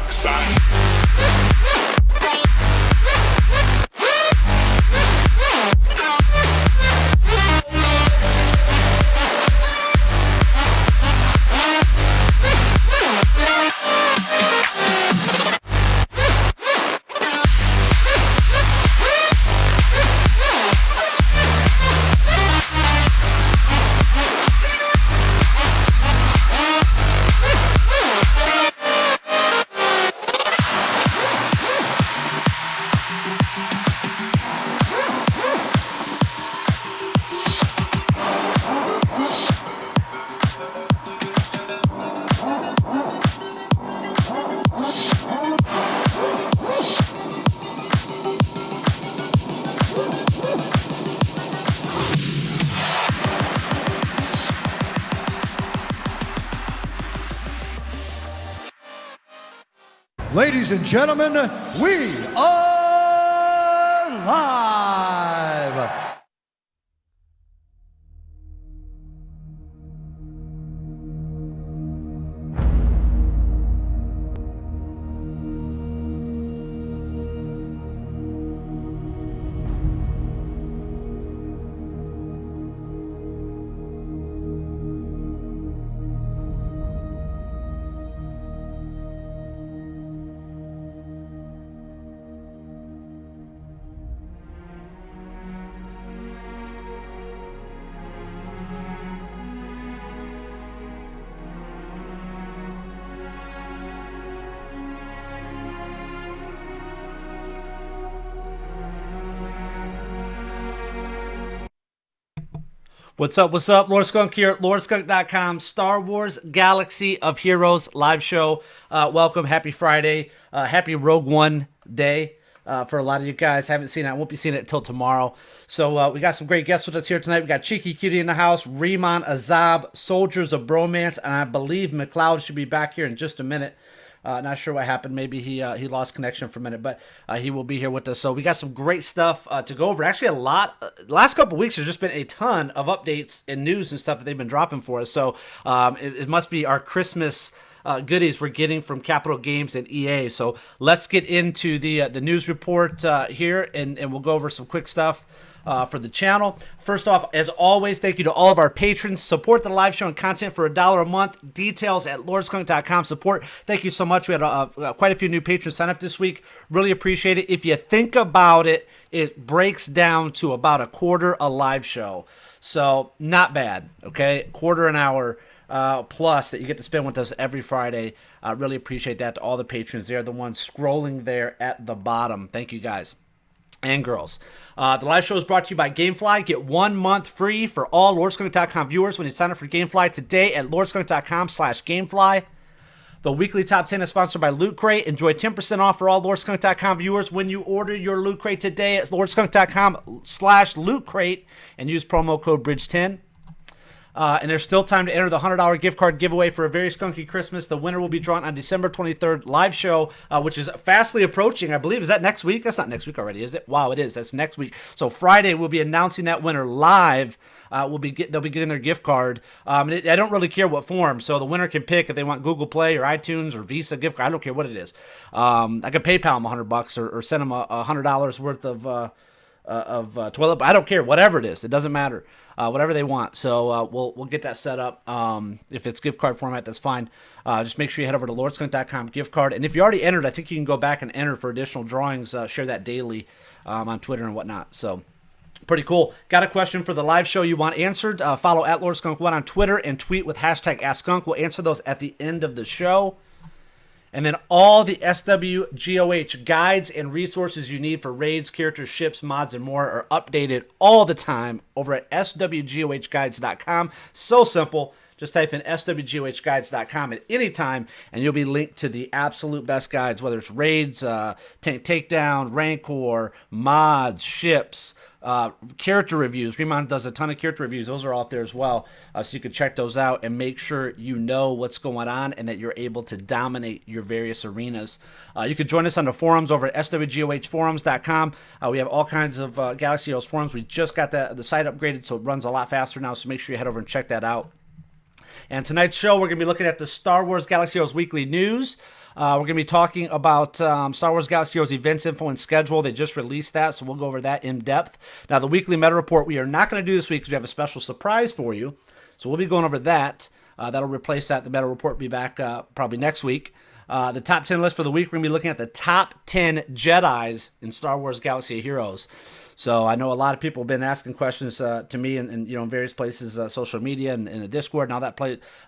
dark side. Ladies and gentlemen, we are live. What's up? What's up? Lord Skunk here at LordSkunk.com. Star Wars Galaxy of Heroes live show. Welcome. Happy Friday. Happy Rogue One Day. For a lot of you guys, haven't seen it. I won't be seeing it until tomorrow. So we got some great guests with us here tonight. We got Cheeky Cutie in the house, Riemann Azab, Soldiers of Bromance, and I believe McLeod should be back here in just a minute. Not sure what happened. Maybe he lost connection for a minute, but he will be here with us. So we got some great stuff to go over. Actually, a lot. Last couple of weeks, there's just been a ton of updates and news and stuff that they've been dropping for us. So it must be our Christmas goodies we're getting from Capital Games and EA. So let's get into the news report here, and we'll go over some quick stuff for the channel. First off, as always, thank you to all of our patrons. Support the live show and content for $1 a month. Details at lordskunk.com. Support. Thank you so much. We had quite a few new patrons sign up this week. Really appreciate it. If you think about it, it breaks down to about a quarter a live show. So not bad. Okay, quarter an hour plus that you get to spend with us every Friday. Really appreciate that to all the patrons. They're the ones scrolling there at the bottom. Thank you guys and girls. The live show is brought to you by Gamefly. Get 1 month free for all LordSkunk.com viewers when you sign up for Gamefly today at LordSkunk.com/Gamefly. The weekly top 10 is sponsored by Loot Crate. Enjoy 10% off for all LordSkunk.com viewers when you order your Loot Crate today at LordSkunk.com/Loot Crate and use promo code BRIDGE10. And there's still time to enter the $100 gift card giveaway for a very skunky Christmas. The winner will be drawn on December 23rd live show, which is fastly approaching, I believe. Is that next week? That's not next week already, is it? Wow, it is. That's next week. So Friday, we'll be announcing that winner live. They'll be getting their gift card. I don't really care what form, so the winner can pick if they want Google Play or iTunes or Visa gift card. I don't care what it is. I could PayPal them $100 or send them $100 worth of toilet. I don't care, whatever it is. It doesn't matter. Whatever they want. So we'll get that set up. If it's gift card format, that's fine. Just make sure you head over to lordskunk.com gift card. And if you already entered, I think you can go back and enter for additional drawings. Share that daily on Twitter and whatnot. So pretty cool. Got a question for the live show you want answered? Follow at LordSkunk1 on Twitter and tweet with hashtag AskSkunk. We'll answer those at the end of the show. And then all the SWGOH guides and resources you need for raids, characters, ships, mods, and more are updated all the time over at SWGOHguides.com. So simple. Just type in SWGOHguides.com at any time, and you'll be linked to the absolute best guides, whether it's raids, tank takedown, rancor, mods, ships, character reviews. Riemann does a ton of character reviews. Those are all up there as well. So you can check those out and make sure you know what's going on and that you're able to dominate your various arenas. You can join us on the forums over at SWGOHforums.com. We have all kinds of Galaxy Heroes forums. We just got the site upgraded, so it runs a lot faster now, so make sure you head over and check that out. And tonight's show, we're going to be looking at the Star Wars Galaxy Heroes Weekly News. We're going to be talking about Star Wars Galaxy Heroes events info and schedule. They just released that, so we'll go over that in depth. Now, the weekly meta report we are not going to do this week because we have a special surprise for you. So we'll be going over that. That'll replace that. The meta report will be back probably next week. The top 10 list for the week, we're going to be looking at the top 10 Jedis in Star Wars Galaxy of Heroes. So I know a lot of people have been asking questions to me and in various places, social media and in the Discord and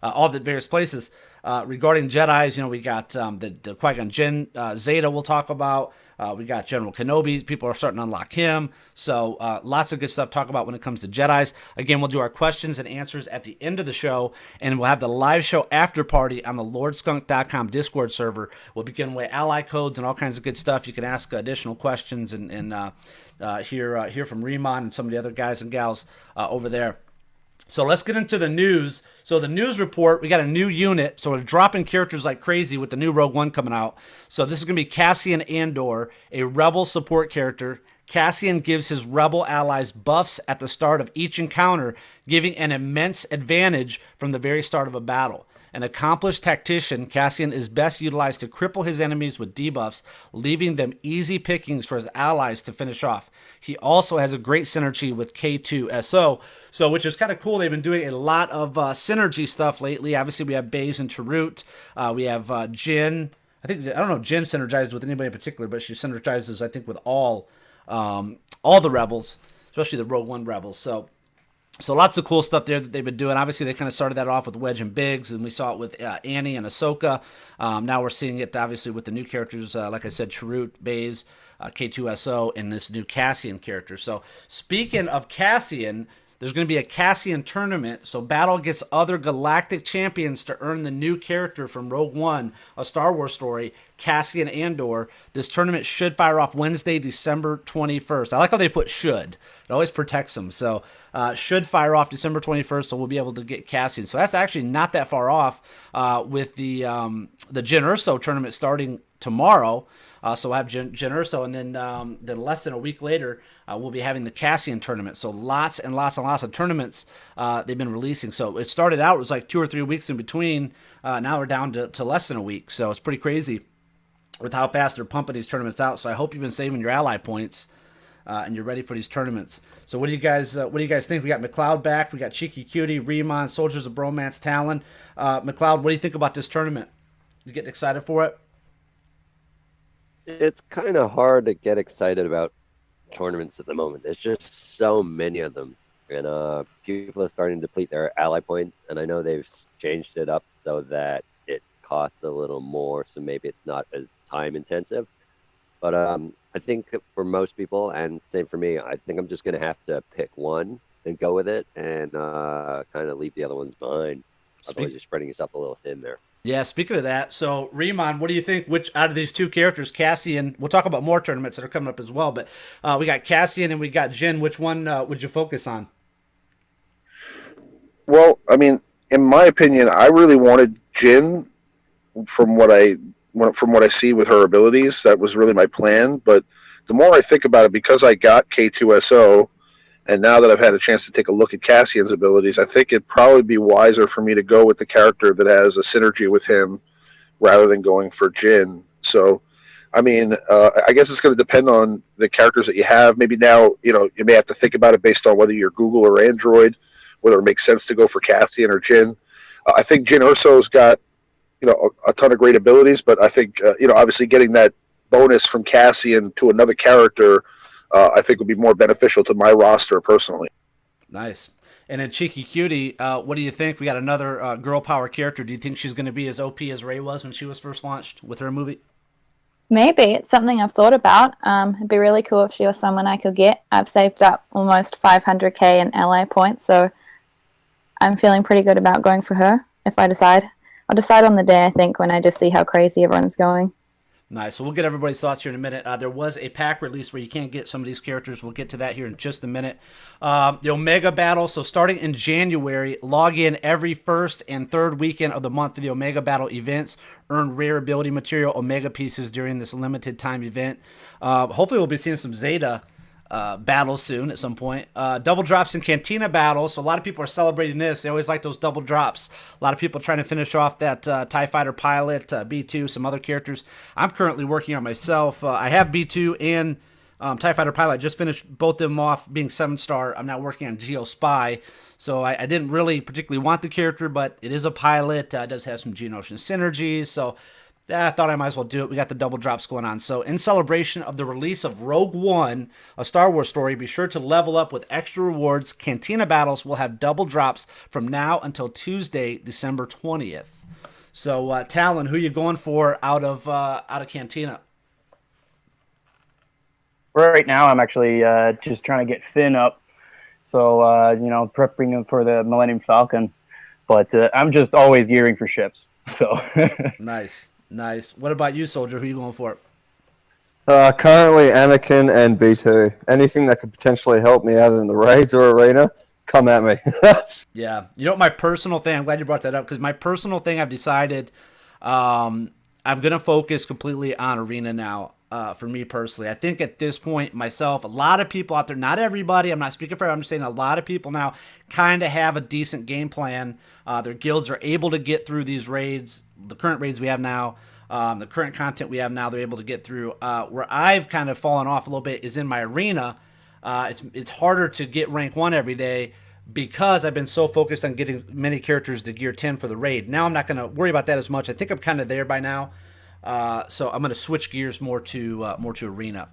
all the various places regarding Jedis. We got the Qui-Gon Jinn, Zeta we'll talk about. We got General Kenobi. People are starting to unlock him. So lots of good stuff to talk about when it comes to Jedis. Again, we'll do our questions and answers at the end of the show, and we'll have the live show after party on the LordSkunk.com Discord server. We'll be giving away ally codes and all kinds of good stuff. You can ask additional questions and hear from Riemann and some of the other guys and gals over there. So let's get into the news. So the news report, we got a new unit. So we're dropping characters like crazy with the new Rogue One coming out. So this is going to be Cassian Andor, a Rebel support character. Cassian gives his Rebel allies buffs at the start of each encounter, giving an immense advantage from the very start of a battle. An accomplished tactician, Cassian is best utilized to cripple his enemies with debuffs, leaving them easy pickings for his allies to finish off. He also has a great synergy with K2SO, which is kind of cool. They've been doing a lot of synergy stuff lately. Obviously, we have Baze and Tarut. We have Jin. I don't know if Jin synergizes with anybody in particular, but she synergizes, I think, with all the rebels, especially the Rogue One rebels. So lots of cool stuff there that they've been doing. Obviously, they kind of started that off with Wedge and Biggs, and we saw it with Annie and Ahsoka. Now we're seeing it, obviously, with the new characters, like I said, Tarut, Baze, K2SO, and this new Cassian character. So speaking of Cassian, there's going to be a Cassian tournament. So battle against other galactic champions to earn the new character from Rogue One, a Star Wars story, Cassian Andor. This tournament should fire off Wednesday, December 21st. I like how they put should. It always protects them. So should fire off December 21st, so we'll be able to get Cassian. So that's actually not that far off with the Jyn Erso tournament starting tomorrow. So we'll have Jyn Erso, and then less than a week later, we'll be having the Cassian tournament. So lots and lots and lots of tournaments they've been releasing. So it started out, it was like 2 or 3 weeks in between. Now we're down to less than a week. So it's pretty crazy with how fast they're pumping these tournaments out. So I hope you've been saving your ally points and you're ready for these tournaments. So what do you guys think? We got McLeod back. We got Cheeky Cutie, Riemann, Soldiers of Bromance, Talon. McLeod, what do you think about this tournament? You getting excited for it? It's kind of hard to get excited about tournaments at the moment. There's just so many of them, and people are starting to deplete their ally points. And I know they've changed it up so that it costs a little more, so maybe it's not as time intensive. But I think for most people, and same for me, I think I'm just going to have to pick one and go with it, and kind of leave the otherones behind. Otherwise, you're spreading yourself a little thin there. Yeah, speaking of that, so Riemann, what do you think? Which out of these two characters, Cassian? We'll talk about more tournaments that are coming up as well, but we got Cassian and we got Jyn. Which one would you focus on? Well, I mean, in my opinion, I really wanted Jyn from what I see with her abilities. That was really my plan. But the more I think about it, because I got K2SO, and now that I've had a chance to take a look at Cassian's abilities, I think it'd probably be wiser for me to go with the character that has a synergy with him rather than going for Jyn. So, I mean, I guess it's going to depend on the characters that you have. Maybe now, you may have to think about it based on whether you're Google or Android, whether it makes sense to go for Cassian or Jyn. I think Jyn Erso's got, a ton of great abilities, but I think, obviously getting that bonus from Cassian to another character, I think would be more beneficial to my roster personally. Nice. And then Cheeky Cutie, what do you think? We got another girl power character. Do you think she's going to be as OP as Rey was when she was first launched with her movie? Maybe. It's something I've thought about. It'd be really cool if she was someone I could get. I've saved up almost 500k in ally points, so I'm feeling pretty good about going for her if I decide. I'll decide on the day, I think, when I just see how crazy everyone's going. Nice. So we'll get everybody's thoughts here in a minute. There was a pack release where you can't get some of these characters. We'll get to that here in just a minute. The Omega Battle. So starting in January, log in every first and third weekend of the month for the Omega Battle events. Earn rare ability material Omega pieces during this limited time event. Hopefully we'll be seeing some Zeta battles soon at some point. Double drops in Cantina battles. So a lot of people are celebrating this. They always like those double drops. A lot of people trying to finish off that TIE Fighter pilot, B2, some other characters. I'm currently working on myself. I have B2 and TIE Fighter pilot. Just finished both of them off being 7-star. I'm now working on Geo Spy. So I didn't really particularly want the character, but it is a pilot. It does have some Geonosian synergies. So I thought I might as well do it. We got the double drops going on. So in celebration of the release of Rogue One, a Star Wars story, be sure to level up with extra rewards. Cantina battles will have double drops from now until Tuesday, December 20th. So Talon, who are you going for out of Cantina? Right now, I'm actually just trying to get Finn up. So, prepping him for the Millennium Falcon. But I'm just always gearing for ships. So Nice. What about you, Soldier? Who are you going for? Currently, Anakin and B2. Anything that could potentially help me out in the raids or arena, come at me. Yeah. You know what my personal thing, I'm glad you brought that up, because my personal thing I've decided I'm going to focus completely on arena now. For me personally, I think at this point myself, a lot of people out there, not everybody, I'm not speaking for, I'm just saying a lot of people now kind of have a decent game plan. Their guilds are able to get through these raids, the current raids we have now, the current content we have now, they're able to get through. Where I've kind of fallen off a little bit is in my arena. It's harder to get rank 1 every day because I've been so focused on getting many characters to gear 10 for the raid. Now I'm not going to worry about that as much. I think I'm kind of there by now. So I'm going to switch gears more to arena.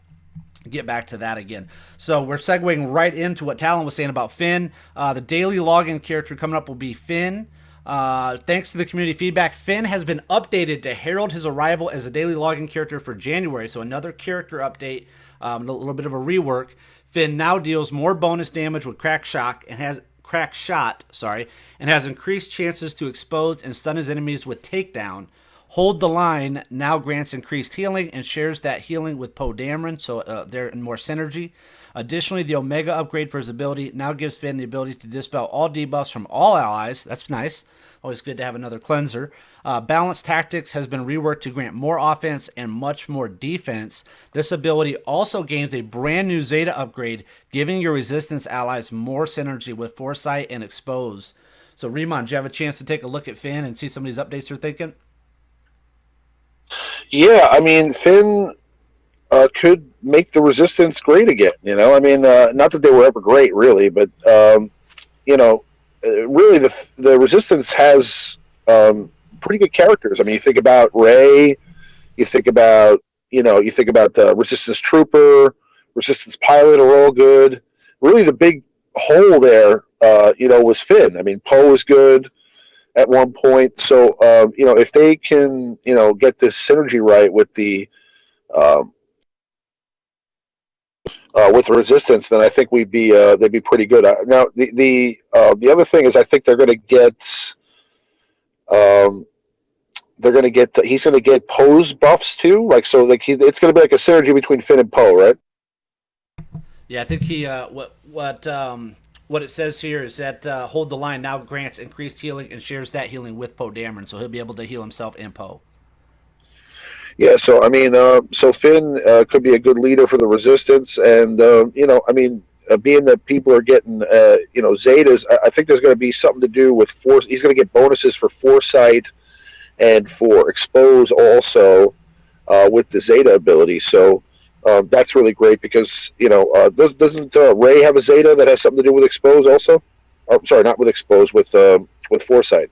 Get back to that again. So we're segueing right into what Talon was saying about Finn. The daily login character coming up will be Finn. Thanks to the community feedback, Finn has been updated to herald his arrival as a daily login character for January. So another character update, a little bit of a rework. Finn now deals more bonus damage with crack shot and has increased chances to expose and stun his enemies with takedown. Hold the Line now grants increased healing and shares that healing with Poe Dameron, so they're in more synergy. Additionally, the Omega upgrade for his ability now gives Finn the ability to dispel all debuffs from all allies. That's nice. Always good to have another cleanser. Balanced Tactics has been reworked to grant more offense and much more defense. This ability also gains a brand new Zeta upgrade, giving your Resistance allies more synergy with Foresight and Expose. So, Riemann, do you have a chance to take a look at Finn and see some of these updates you're thinking? Yeah, I mean, Finn could make the Resistance great again. I mean, not that they were ever great, really, but really the Resistance has pretty good characters. I mean, you think about Rey, you think about the Resistance Trooper, Resistance Pilot are all good. Really, the big hole there, was Finn. I mean, Poe was good at one point. So, if they can, get this synergy right with the Resistance, then I think they'd be pretty good. Now, the other thing is, I think they're going to get, he's going to get Poe's buffs too. It's going to be like a synergy between Finn and Poe, right? Yeah, I think he what it says here is that Hold the Line now grants increased healing and shares that healing with Poe Dameron, so he'll be able to heal himself and Poe. Yeah, so I mean, so Finn could be a good leader for the Resistance, and being that people are getting Zetas, I think there's going to be something to do with Force. He's going to get bonuses for Foresight and for Expose also with the Zeta ability. So that's really great because doesn't Rey have a Zeta that has something to do with Expose also? Oh, sorry, not with Expose, with Foresight.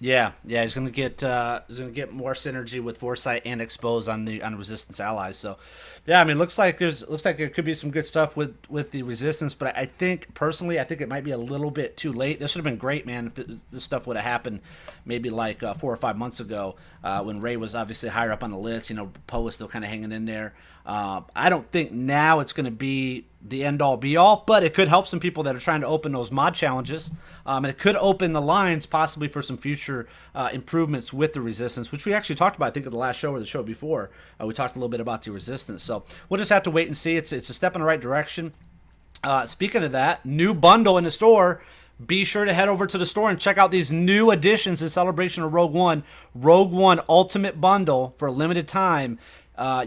Yeah, he's gonna get more synergy with Foresight and Expose on the Resistance allies. So, yeah, I mean, looks like there could be some good stuff with the Resistance, but I think personally, it might be a little bit too late. This would have been great, man, if this stuff would have happened maybe like 4 or 5 months ago when Rey was obviously higher up on the list. Poe was still kind of hanging in there. I don't think now it's going to be the end-all be-all, but it could help some people that are trying to open those mod challenges, and it could open the lines possibly for some future improvements with the Resistance, which we actually talked about, I think, in the last show or the show before. We talked a little bit about the Resistance, so we'll just have to wait and see. It's a step in the right direction. Speaking of that, new bundle in the store. Be sure to head over to the store and check out these new additions in celebration of Rogue One. Rogue One Ultimate Bundle for a limited time.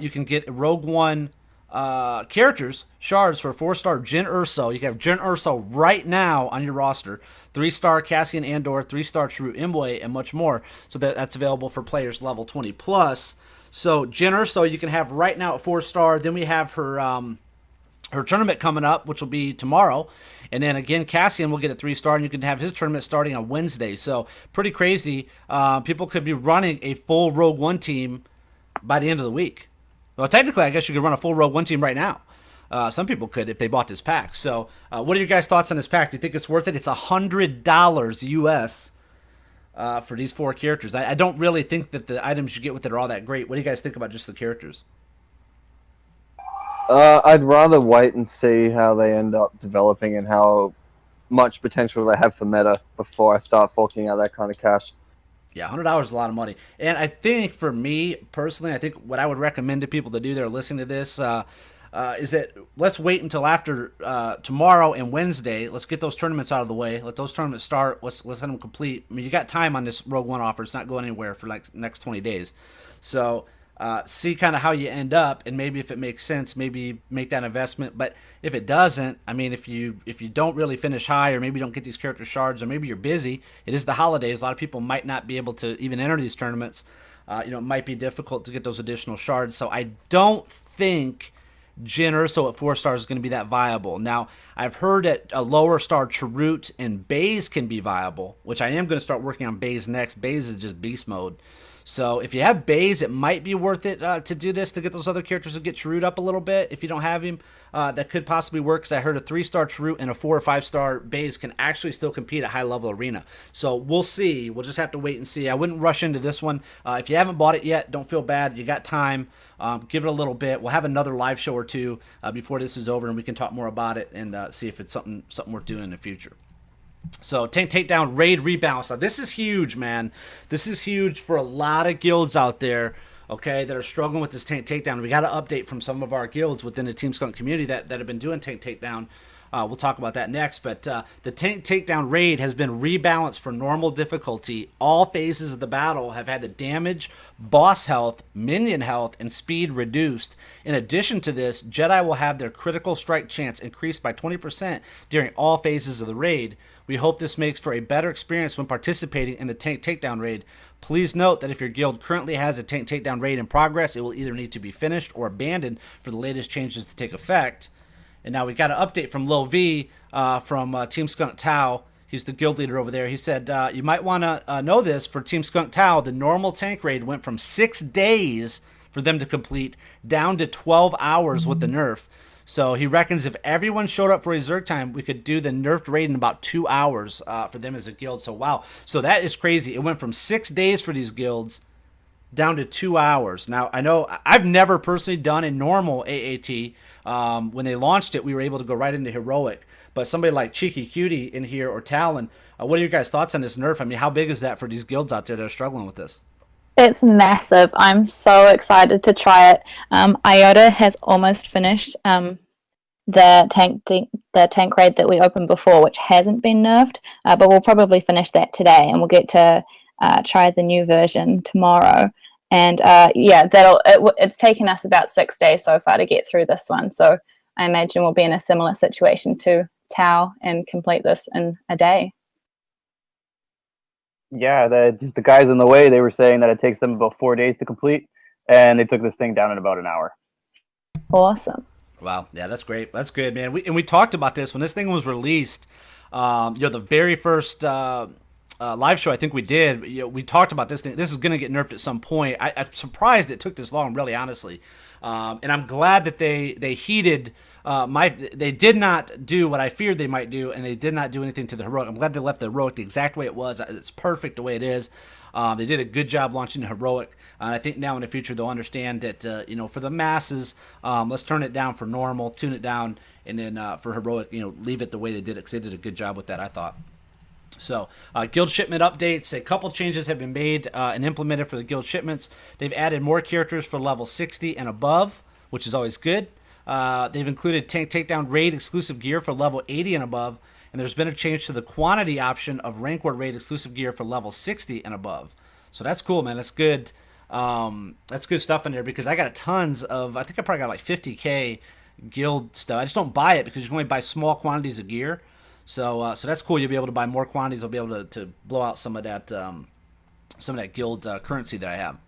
You can get Rogue One characters, shards for 4-star Jyn Erso. You can have Jyn Erso right now on your roster. 3-star Cassian Andor, 3-star Chirrut Imwe, and much more. So that's available for players level 20 plus. So Jyn Erso you can have right now at 4-star. Then we have her tournament coming up, which will be tomorrow. And then again, Cassian will get a 3-star, and you can have his tournament starting on Wednesday. So pretty crazy. People could be running a full Rogue One team by the end of the week. Well, technically, I guess you could run a full Rogue One team right now. Some people could if they bought this pack. So what are your guys' thoughts on this pack? Do you think it's worth it? It's $100 US for these 4 characters. I don't really think that the items you get with it are all that great. What do you guys think about just the characters? I'd rather wait and see how they end up developing and how much potential they have for meta before I start forking out that kind of cash. Yeah, $100 is a lot of money. And I think for me, personally, I think what I would recommend to people to do that are listening to this is that let's wait until after tomorrow and Wednesday. Let's get those tournaments out of the way. Let those tournaments start. Let's let them complete. I mean, you got time on this Rogue One offer. It's not going anywhere for like next 20 days. So see kind of how you end up, and maybe if it makes sense, maybe make that investment. But if it doesn't, I mean, if you don't really finish high, or maybe you don't get these character shards, or maybe you're busy, it is the holidays. A lot of people might not be able to even enter these tournaments. It might be difficult to get those additional shards. So I don't think Jyn Erso at 4 stars is going to be that viable. Now, I've heard that a lower star Chirrut and Baze can be viable, which I am going to start working on Baze next. Baze is just beast mode. So if you have Baze, it might be worth it to do this, to get those other characters to get Chirrut up a little bit. If you don't have him, that could possibly work, because I heard a 3-star Chirrut and a 4 or 5-star Baze can actually still compete at high-level arena. So we'll see. We'll just have to wait and see. I wouldn't rush into this one. If you haven't bought it yet, don't feel bad. You got time. Give it a little bit. We'll have another live show or two before this is over, and we can talk more about it and see if it's something worth doing in the future. So tank takedown raid rebalance. Now this is huge, man. This is huge for a lot of guilds out there, okay, that are struggling with this tank takedown. We got an update from some of our guilds within the Team Skunk community that have been doing tank takedown. We'll talk about that next. But the tank takedown raid has been rebalanced for normal difficulty. All phases of the battle have had the damage, boss health, minion health, and speed reduced. In addition to this, Jedi will have their critical strike chance increased by 20% during all phases of the raid. We hope this makes for a better experience when participating in the tank takedown raid. Please note that if your guild currently has a tank takedown raid in progress, it will either need to be finished or abandoned for the latest changes to take effect. And now we got an update from Lil V from Team Skunk Tau. He's the guild leader over there. He said, you might want to know this, for Team Skunk Tau, the normal tank raid went from 6 days for them to complete down to 12 hours with the nerf. So he reckons if everyone showed up for a Zerg time, we could do the nerfed raid in about 2 hours for them as a guild. So wow. So that is crazy. It went from 6 days for these guilds down to 2 hours. Now, I know I've never personally done a normal AAT. When they launched it, we were able to go right into heroic. But somebody like Cheeky Cutie in here, or Talon, what are your guys' thoughts on this nerf? I mean, how big is that for these guilds out there that are struggling with this? It's massive. I'm so excited to try it. Iota has almost finished the tank raid that we opened before, which hasn't been nerfed, but we'll probably finish that today, and we'll get to try the new version tomorrow. And it's taken us about 6 days so far to get through this one. So I imagine we'll be in a similar situation to Tau and complete this in a day. Yeah, the guys in the way, they were saying that it takes them about 4 days to complete, and they took this thing down in about an hour. Awesome. Wow, yeah, that's great. That's good, man. We talked about this when this thing was released. The very first live show I think we did. We talked about this thing. This is going to get nerfed at some point. I'm surprised it took this long, really, honestly. And I'm glad that they heeded. They did not do what I feared they might do, and they did not do anything to the heroic. I'm glad they left the heroic the exact way it was. It's perfect the way it is. They did a good job launching the heroic. And I think now in the future they'll understand that for the masses, let's turn it down for normal, tune it down, and then for heroic, leave it the way they did it, because they did a good job with that, I thought. So, guild shipment updates. A couple changes have been made and implemented for the guild shipments. They've added more characters for level 60 and above, which is always good. They've included tank takedown raid exclusive gear for level 80 and above. And there's been a change to the quantity option of rank war raid exclusive gear for level 60 and above. So that's cool, man. That's good. That's good stuff in there because I got tons of. I think I probably got like 50K guild stuff. I just don't buy it because you can only buy small quantities of gear. So that's cool. You'll be able to buy more quantities. You'll be able to blow out some of that guild currency that I have.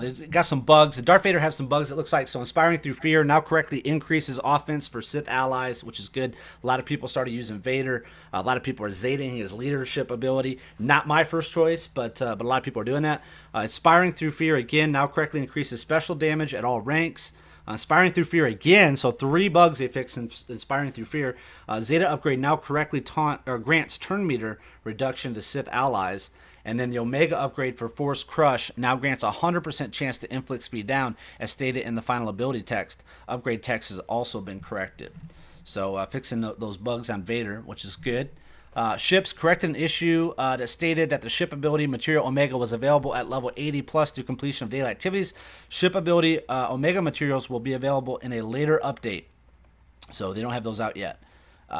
They got some bugs. The Darth Vader has some bugs, it looks like. So Inspiring Through Fear now correctly increases offense for Sith allies, which is good. A lot of people started using Vader. A lot of people are Zetaing his leadership ability. Not my first choice, but a lot of people are doing that. Inspiring Through Fear, again, now correctly increases special damage at all ranks. Inspiring Through Fear again, so 3 bugs they fixed in Inspiring Through Fear. Zeta upgrade now correctly grants turn meter reduction to Sith allies. And then the Omega upgrade for Force Crush now grants a 100% chance to inflict speed down, as stated in the final ability text. Upgrade text has also been corrected. So fixing those bugs on Vader, which is good. Ships corrected an issue that stated that the ship ability material Omega was available at level 80 plus through completion of daily activities. Ship ability Omega materials will be available in a later update. So they don't have those out yet.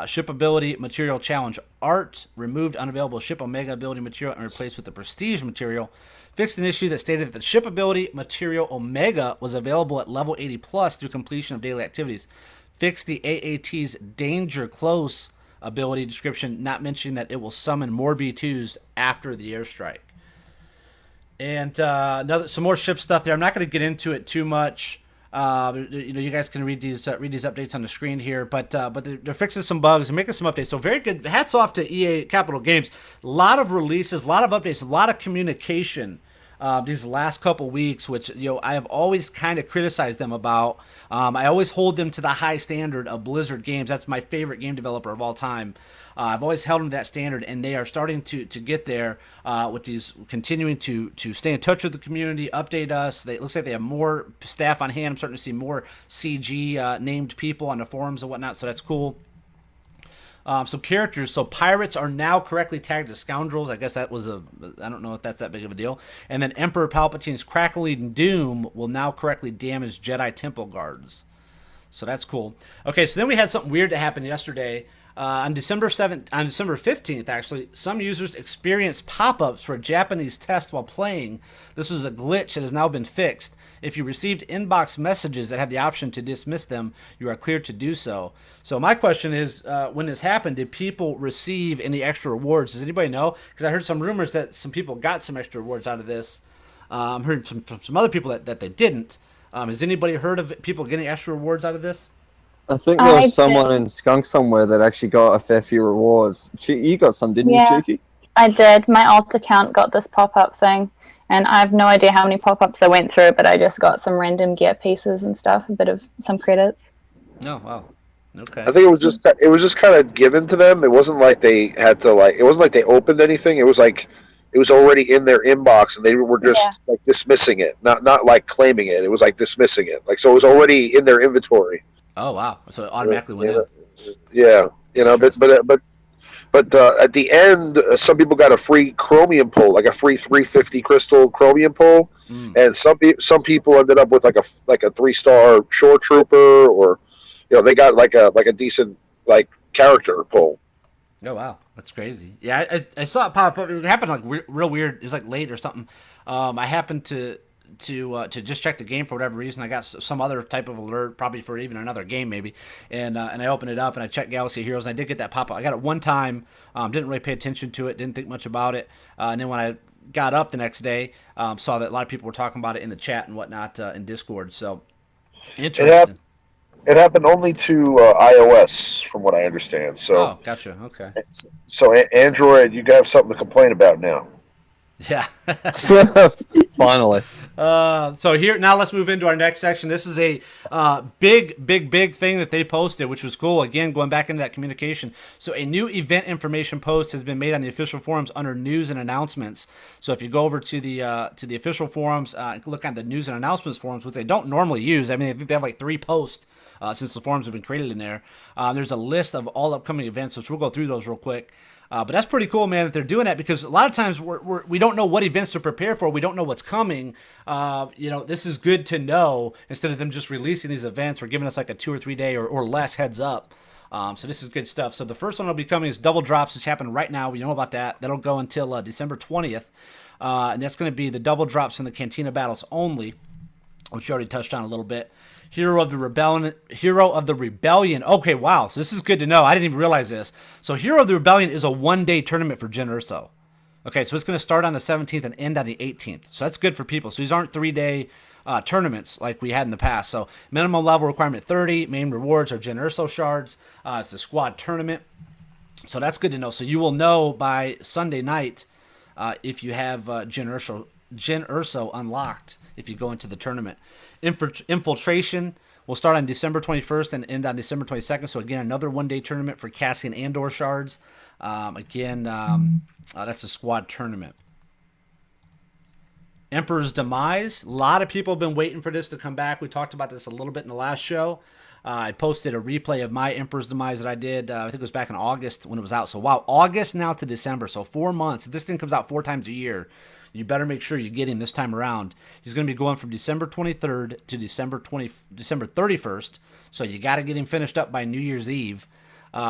Ship ability material challenge art removed unavailable ship Omega ability material and replaced with the prestige material. Fixed an issue that stated that the ship ability material Omega was available at level 80 plus through completion of daily activities. Fixed the AAT's danger close ability description, not mentioning that it will summon more B2s after the airstrike. And some more ship stuff there. I'm not going to get into it too much. You guys can read these updates on the screen here, but they're fixing some bugs and making some updates. So very good. Hats off to EA Capital Games. A lot of releases, a lot of updates, a lot of communication these last couple weeks, which I have always kind of criticized them about. I always hold them to the high standard of Blizzard Games. That's my favorite game developer of all time. I've always held them to that standard, and they are starting to get there with these continuing to stay in touch with the community, update us. It looks like they have more staff on hand. I'm starting to see more CG named people on the forums and whatnot, so that's cool. Some characters. So pirates are now correctly tagged as scoundrels. I guess that was I don't know if that's that big of a deal. And then Emperor Palpatine's crackling doom will now correctly damage Jedi temple guards. So that's cool. Okay, so then we had something weird that happened yesterday. On December 15th, actually, some users experienced pop-ups for a Japanese test while playing. This was a glitch that has now been fixed. If you received inbox messages that have the option to dismiss them, you are cleared to do so. So my question is, when this happened, did people receive any extra rewards? Does anybody know? Because I heard some rumors that some people got some extra rewards out of this. I heard from some other people that they didn't. Has anybody heard of people getting extra rewards out of this? I think there was someone in Skunk somewhere that actually got a fair few rewards. You got some, didn't you, Chuki? I did. My alt account got this pop-up thing, and I have no idea how many pop-ups I went through, but I just got some random gear pieces and stuff, a bit of some credits. Oh, wow. Okay. I think it was just kind of given to them. It wasn't like they had to it wasn't like they opened anything. It was like it was already in their inbox, and they were just like dismissing it, not like claiming it. It was like dismissing it. Like, so it was already in their inventory. Oh wow! So it automatically went in. Yeah, but at the end, some people got a free chromium pull, like a free 350 crystal chromium pull, and some people ended up with like a 3-star shore trooper, or they got like a decent character pull. Oh wow, that's crazy. Yeah, I saw it pop up. It happened like real weird. It was like late or something. I happened to just check the game for whatever reason. I got some other type of alert, probably for even another game maybe, and I opened it up and I checked Galaxy of Heroes, and I did get that pop up. I got it one time, didn't really pay attention to it, didn't think much about it, and then when I got up the next day, saw that a lot of people were talking about it in the chat and whatnot in Discord. So interesting. It happened only to iOS, from what I understand. So gotcha. Okay. So Android, you have something to complain about now. Yeah. Finally. So here now, let's move into our next section. This is a big thing that they posted, which was cool. Again, going back into that communication. So a new event information post has been made on the official forums under news and announcements. So if you go over to the official forums, look at the news and announcements forums, which they don't normally use. I mean, I think they have like 3 posts since the forums have been created in there. There's a list of all upcoming events, which we'll go through those real quick. But that's pretty cool, man, that they're doing that, because a lot of times we don't know what events to prepare for. We don't know what's coming. This is good to know instead of them just releasing these events or giving us like a 2 or 3 day or less heads up. So this is good stuff. So the first one will be coming is double drops. It's happening right now. We know about that. That'll go until December 20th. And that's going to be the double drops in the Cantina battles only, which you already touched on a little bit. Hero of the Rebellion. Okay, wow. So this is good to know. I didn't even realize this. So Hero of the Rebellion is a one-day tournament for Jyn Erso. Okay, so it's going to start on the 17th and end on the 18th. So that's good for people. So these aren't 3-day tournaments like we had in the past. So minimum level requirement 30. Main rewards are Jyn Erso shards. It's a squad tournament. So that's good to know. So you will know by Sunday night if you have Jyn Erso unlocked if you go into the tournament. Infiltration will start on December 21st and end on December 22nd. So again, another one-day tournament for Cassian Andor shards. That's a squad tournament. Emperor's Demise. A lot of people have been waiting for this to come back. We talked about this a little bit in the last show. I posted a replay of my Emperor's Demise that I did. I think it was back in August when it was out. So wow, August now to December. So 4 months. If this thing comes out 4 times a year, you better make sure you get him this time around. He's going to be going from December 23rd to December 31st. So you got to get him finished up by New Year's Eve.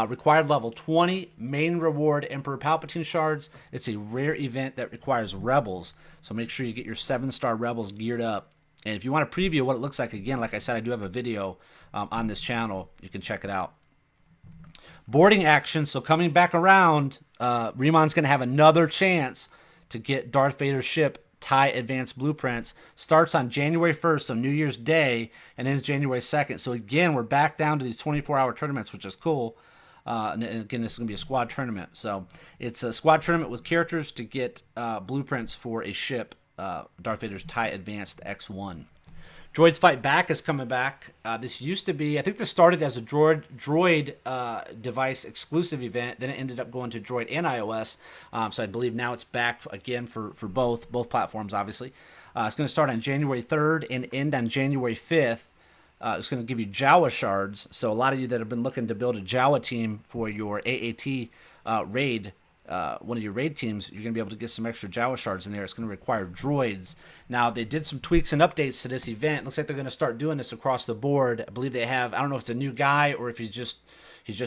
Required level 20, main reward Emperor Palpatine shards. It's a rare event that requires Rebels. So make sure you get your 7-star Rebels geared up. And if you want to preview what it looks like, again, like I said, I do have a video on this channel. You can check it out. Boarding action. So coming back around, Remon's going to have another chance to get Darth Vader's ship TIE Advanced Blueprints. Starts on January 1st, so New Year's Day, and ends January 2nd. So again, we're back down to these 24-hour tournaments, which is cool. And again, this is going to be a squad tournament. So it's a squad tournament with characters to get blueprints for a ship, Darth Vader's TIE Advanced X1. Droids Fight Back is coming back. This used to be, I think this started as a Droid device exclusive event. Then it ended up going to Droid and iOS. So I believe now it's back again for both platforms, obviously. It's going to start on January 3rd and end on January 5th. It's going to give you Jawa shards. So a lot of you that have been looking to build a Jawa team for your AAT raid, one of your raid teams, you're going to be able to get some extra Jawa shards in there. It's going to require droids. Now, they did some tweaks and updates to this event. Looks like they're going to start doing this across the board. I believe they have, I don't know if it's a new guy or if he's just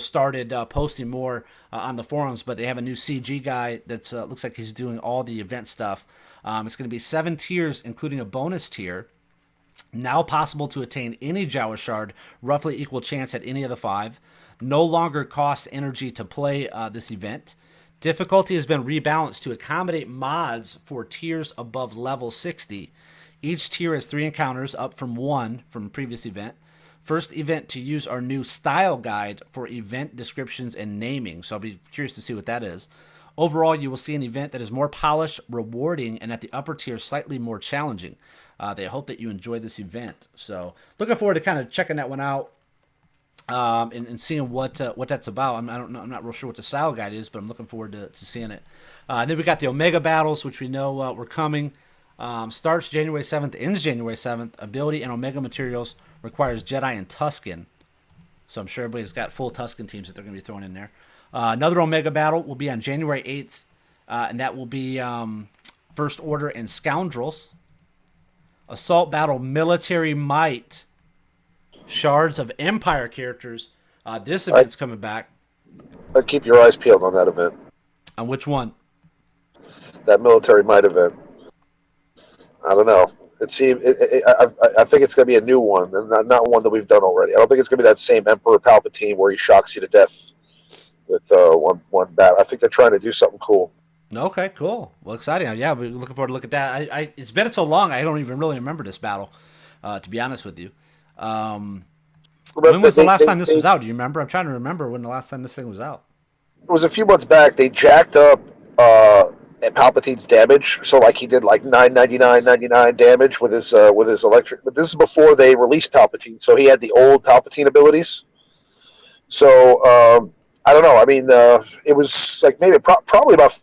started posting more on the forums, but they have a new CG guy that looks like he's doing all the event stuff. It's going to be 7 tiers, including a bonus tier. Now possible to attain any Jawa shard, roughly equal chance at any of the 5. No longer costs energy to play this event. Difficulty has been rebalanced to accommodate mods for tiers above level 60. Each tier has 3 encounters, up from 1 from the previous event. First event to use our new style guide for event descriptions and naming, so I'll be curious to see what that is. Overall, you will see an event that is more polished, rewarding, and at the upper tier, slightly more challenging. They hope that you enjoy this event. So looking forward to kind of checking that one out. And seeing what that's about. I'm not real sure what the style guide is, but I'm looking forward to seeing it. And then we got the Omega battles, which we know were coming. Starts January 7th, ends January 7th. Ability and Omega materials requires Jedi and Tusken. So I'm sure everybody's got full Tusken teams that they're going to be throwing in there. Another Omega battle will be on January 8th, and that will be First Order and Scoundrels. Assault battle Military Might. Shards of Empire characters. This event's coming back. I'd keep your eyes peeled on that event. On which one? That Military Might event. I don't know. I think it's going to be a new one, and not one that we've done already. I don't think it's going to be that same Emperor Palpatine where he shocks you to death with one battle. I think they're trying to do something cool. Okay, cool. Well, exciting. Yeah, we're looking forward to look at that. It's been so long, I don't even really remember this battle, to be honest with you. When was the last time this was out? Do you remember? I'm trying to remember when the last time this thing was out. It was a few months back. They jacked up Palpatine's damage, so like he did like 999 damage with his electric. But this is before they released Palpatine, so he had the old Palpatine abilities. So I don't know. I mean, it was like maybe probably about.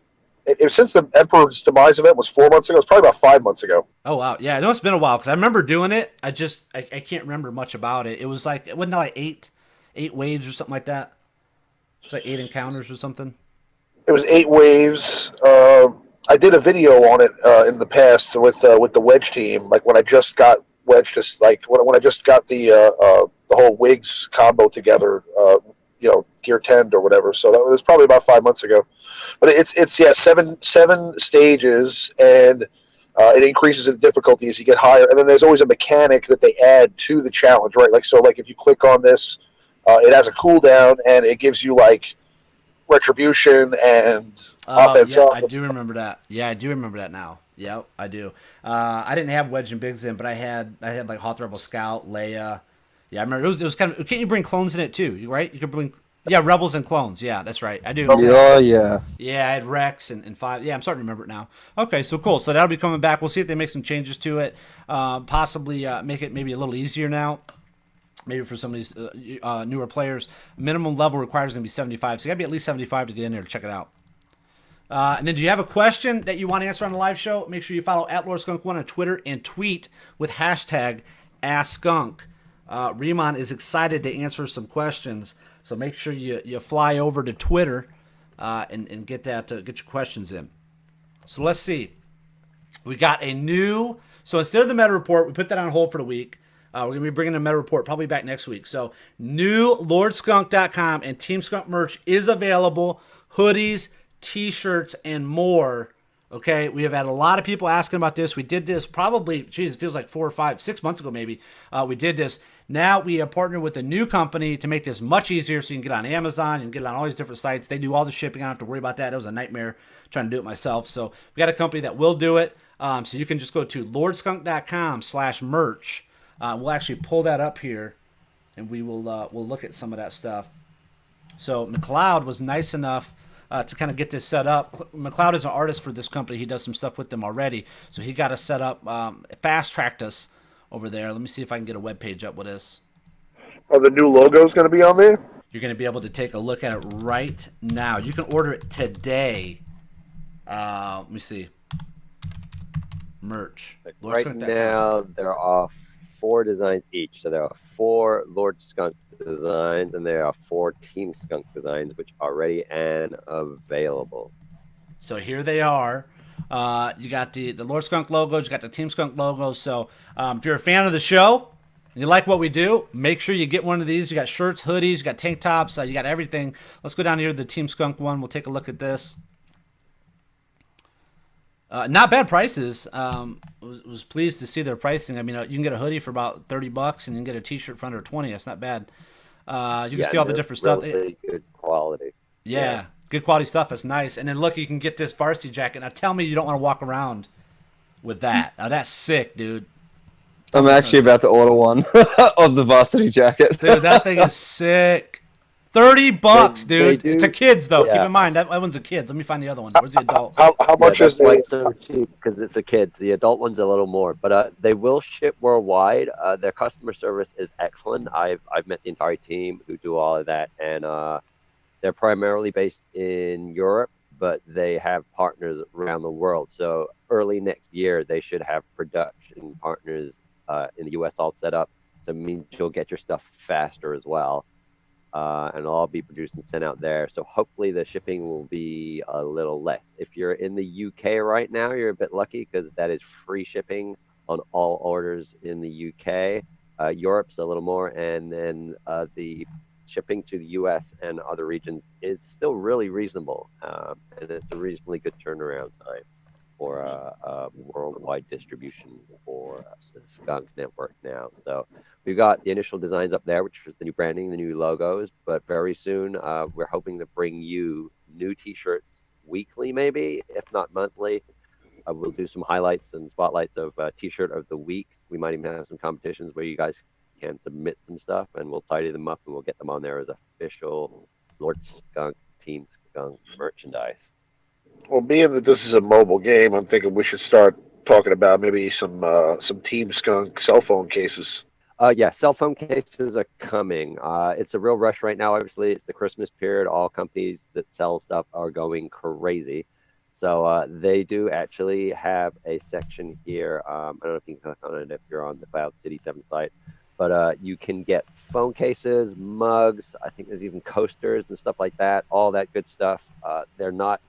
Since the Emperor's Demise event was 4 months ago, it's probably about 5 months ago. Oh, wow. Yeah, I know it's been a while, because I remember doing it. I can't remember much about it. It was like, it wasn't like eight waves or something like that? It was like 8 encounters or something? It was 8 waves. I did a video on it in the past with the Wedge team, like when I just got Wedge, just like when I just got the whole Wigs combo together, Gear 10 or whatever. So that was probably about 5 months ago. But it's seven stages, and it increases in difficulty as you get higher. And then there's always a mechanic that they add to the challenge, right? Like if you click on this, it has a cooldown, and it gives you like retribution and offense. Yeah, I do remember that. Yeah, I do remember that now. Yep, I do. I didn't have Wedge and Biggs in, but I had like Hoth Rebel Scout, Leia. Yeah, I remember it was kind of. Can't you bring clones in it too? Right? You could bring Rebels and clones. Yeah, that's right. I do. Oh yeah. Yeah, I had Rex and 5. Yeah, I'm starting to remember it now. Okay, so cool. So that'll be coming back. We'll see if they make some changes to it. Possibly make it maybe a little easier now. Maybe for some of these newer players. Minimum level requires going to be 75. So you got to be at least 75 to get in there to check it out. And then do you have a question that you want to answer on the live show? Make sure you follow @LordSkunk1 on Twitter and tweet with hashtag #AskSkunk. Riemann is excited to answer some questions. So make sure you fly over to Twitter and get your questions in. So let's see. We got a new. So instead of the meta report, we put that on hold for the week. We're going to be bringing a meta report probably back next week. So new LordSkunk.com and Team Skunk merch is available. Hoodies, T-shirts, and more. Okay, we have had a lot of people asking about this. We did this probably, it feels like 4 or 5, 6 months ago maybe. We did this. Now we have partnered with a new company to make this much easier so you can get on Amazon, you can get it on all these different sites. They do all the shipping. I don't have to worry about that. It was a nightmare trying to do it myself. So we got a company that will do it. So you can just go to lordskunk.com/merch. We'll actually pull that up here, and we'll look at some of that stuff. So McLeod was nice enough to kind of get this set up. McLeod is an artist for this company. He does some stuff with them already. So he got us set up, fast-tracked us over there. Let me see if I can get a web page up with this. Are the new logos going to be on there? You're going to be able to take a look at it right now. You can order it today. Let me see. Merch. Right now, there are 4 designs each. So there are 4 Lord Skunk designs, and there are 4 Team Skunk designs, which are ready and available. So here they are. You got the Lord Skunk logos, you got the Team Skunk logos. So if you're a fan of the show and you like what we do, make sure you get one of these. You got shirts, hoodies, you got tank tops, you got everything. Let's go down here to the Team Skunk one. We'll take a look at this. Not bad prices. Was pleased to see their pricing. I mean, you can get a hoodie for about $30, and you can get a T-shirt for under $20. That's not bad. You can see all the different stuff. Really good quality. Yeah, good quality stuff. That's nice. And then look, you can get this varsity jacket. Now tell me you don't want to walk around with that. Now that's sick, dude. I'm actually about to order one of the varsity jacket. Dude, that thing is sick. $30, dude. It's a kids though. Yeah. Keep in mind that one's a kids. Let me find the other one. Where's the adult? How much is why it's so cheap? Because it's a kid. The adult one's a little more, but they will ship worldwide. Their customer service is excellent. I've met the entire team who do all of that, and they're primarily based in Europe, but they have partners around the world. So early next year, they should have production partners in the U.S. all set up. So it means you'll get your stuff faster as well. And it'll all be produced and sent out there. So hopefully the shipping will be a little less. If you're in the UK right now, you're a bit lucky because that is free shipping on all orders in the UK. Europe's a little more, and then the shipping to the US and other regions is still really reasonable. And it's a reasonably good turnaround time for a worldwide distribution for the Skunk Network now. So we've got the initial designs up there, which is the new branding, the new logos, but very soon we're hoping to bring you new T-shirts weekly, maybe, if not monthly. We'll do some highlights and spotlights of T-shirt of the week. We might even have some competitions where you guys can submit some stuff, and we'll tidy them up, and we'll get them on there as official Lord Skunk, Team Skunk merchandise. Well, being that this is a mobile game, I'm thinking we should start talking about maybe some Team Skunk cell phone cases. Yeah, cell phone cases are coming. It's a real rush right now. Obviously, it's the Christmas period. All companies that sell stuff are going crazy. So they do actually have a section here. I don't know if you can click on it if you're on the Cloud City 7 site. But you can get phone cases, mugs. I think there's even coasters and stuff like that. All that good stuff. They're not...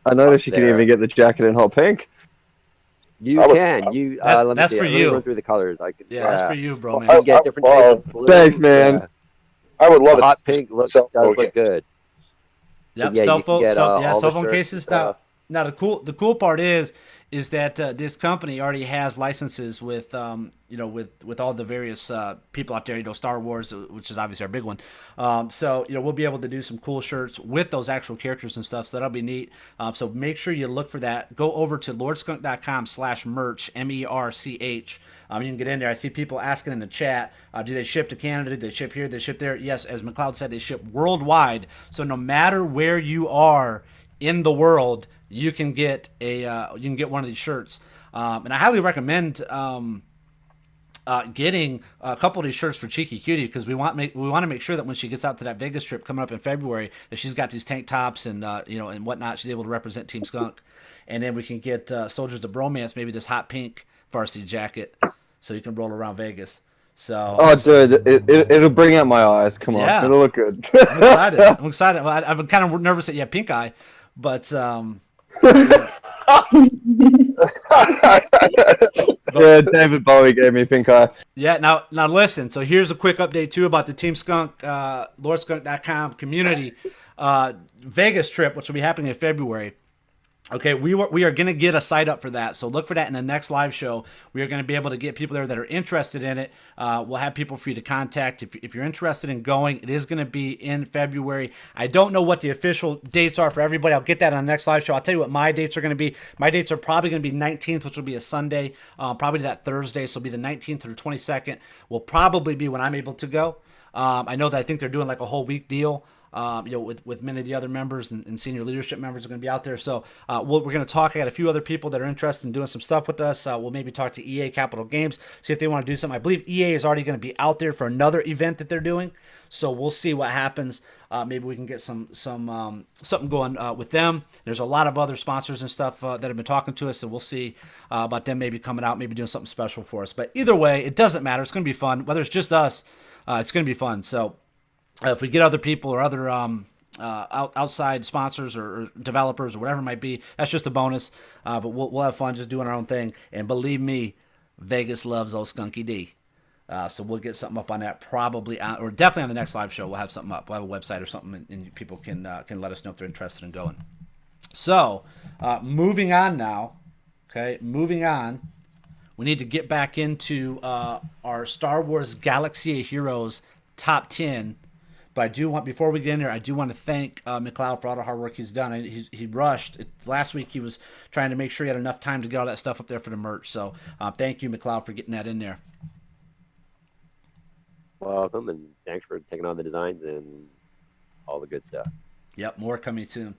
I noticed you can even get the jacket in hot pink. You can. Let that's me see. for Let me you. run through the colors. That's for you, bro, man. You can get different types of blue. Thanks, man. I would love The it. hot pink does Cell look games. good. Yep, Yeah, cell you can phone, get all cell the phone shirts and cases. Now, stuff. the cool part is that this company already has licenses with with all the various people out there. Star Wars, which is obviously our big one. So we'll be able to do some cool shirts with those actual characters and stuff. So that'll be neat. So make sure you look for that. Go over to lordskunk.com/merch, MERCH. You can get in there. I see people asking in the chat, do they ship to Canada? Do they ship here? Do they ship there? Yes, as McLeod said, they ship worldwide. So no matter where you are in the world, you can get one of these shirts. And I highly recommend getting a couple of these shirts for Cheeky Cutie, because we want to make sure that when she gets out to that Vegas trip coming up in February, that she's got these tank tops and and whatnot. She's able to represent Team Skunk, and then we can get Soldiers of Bromance, maybe this hot pink varsity jacket, so you can roll around Vegas. So, Oh, dude, it'll bring out my eyes. Come on, Yeah. it'll look good. I'm excited. I'm excited. I've been kind of nervous that you have pink eye, but Yeah, David Bowie gave me pink eye. yeah. Now listen. So here's a quick update too about the Team Skunk, LordSkunk.com community Vegas trip, which will be happening in February. Okay, we are going to get a site up for that, so look for that in the next live show. We are going to be able to get people there that are interested in it. We'll have people for you to contact if you're interested in going. It is going to be in February. I don't know what the official dates are for everybody. I'll get that on the next live show. I'll tell you what my dates are going to be. My dates are probably going to be 19th, which will be a Sunday, probably that Thursday, so it'll be the 19th or the 22nd. Will probably be when I'm able to go. I know that I think they're doing like a whole week deal. With many of the other members and senior leadership members are going to be out there. So we're going to talk. I got a few other people that are interested in doing some stuff with us. We'll maybe talk to EA Capital Games, see if they want to do something. I believe EA is already going to be out there for another event that they're doing. So we'll see what happens. Maybe we can get something going with them. There's a lot of other sponsors and stuff that have been talking to us, and we'll see about them maybe coming out, maybe doing something special for us. But either way, it doesn't matter. It's going to be fun. Whether it's just us, it's going to be fun. So if we get other people or other outside sponsors or developers or whatever it might be, that's just a bonus. But we'll have fun just doing our own thing. And believe me, Vegas loves old Skunky D. So we'll get something up on that probably or definitely on the next live show. We'll have something up. We'll have a website or something, and people can let us know if they're interested in going. So moving on now. Okay, moving on. We need to get back into our Star Wars Galaxy of Heroes top 10. But I do want, before we get in there, I do want to thank McLeod for all the hard work he's done. He rushed. Last week he was trying to make sure he had enough time to get all that stuff up there for the merch. So thank you, McLeod, for getting that in there. Welcome, and thanks for taking on the designs and all the good stuff. Yep, more coming soon.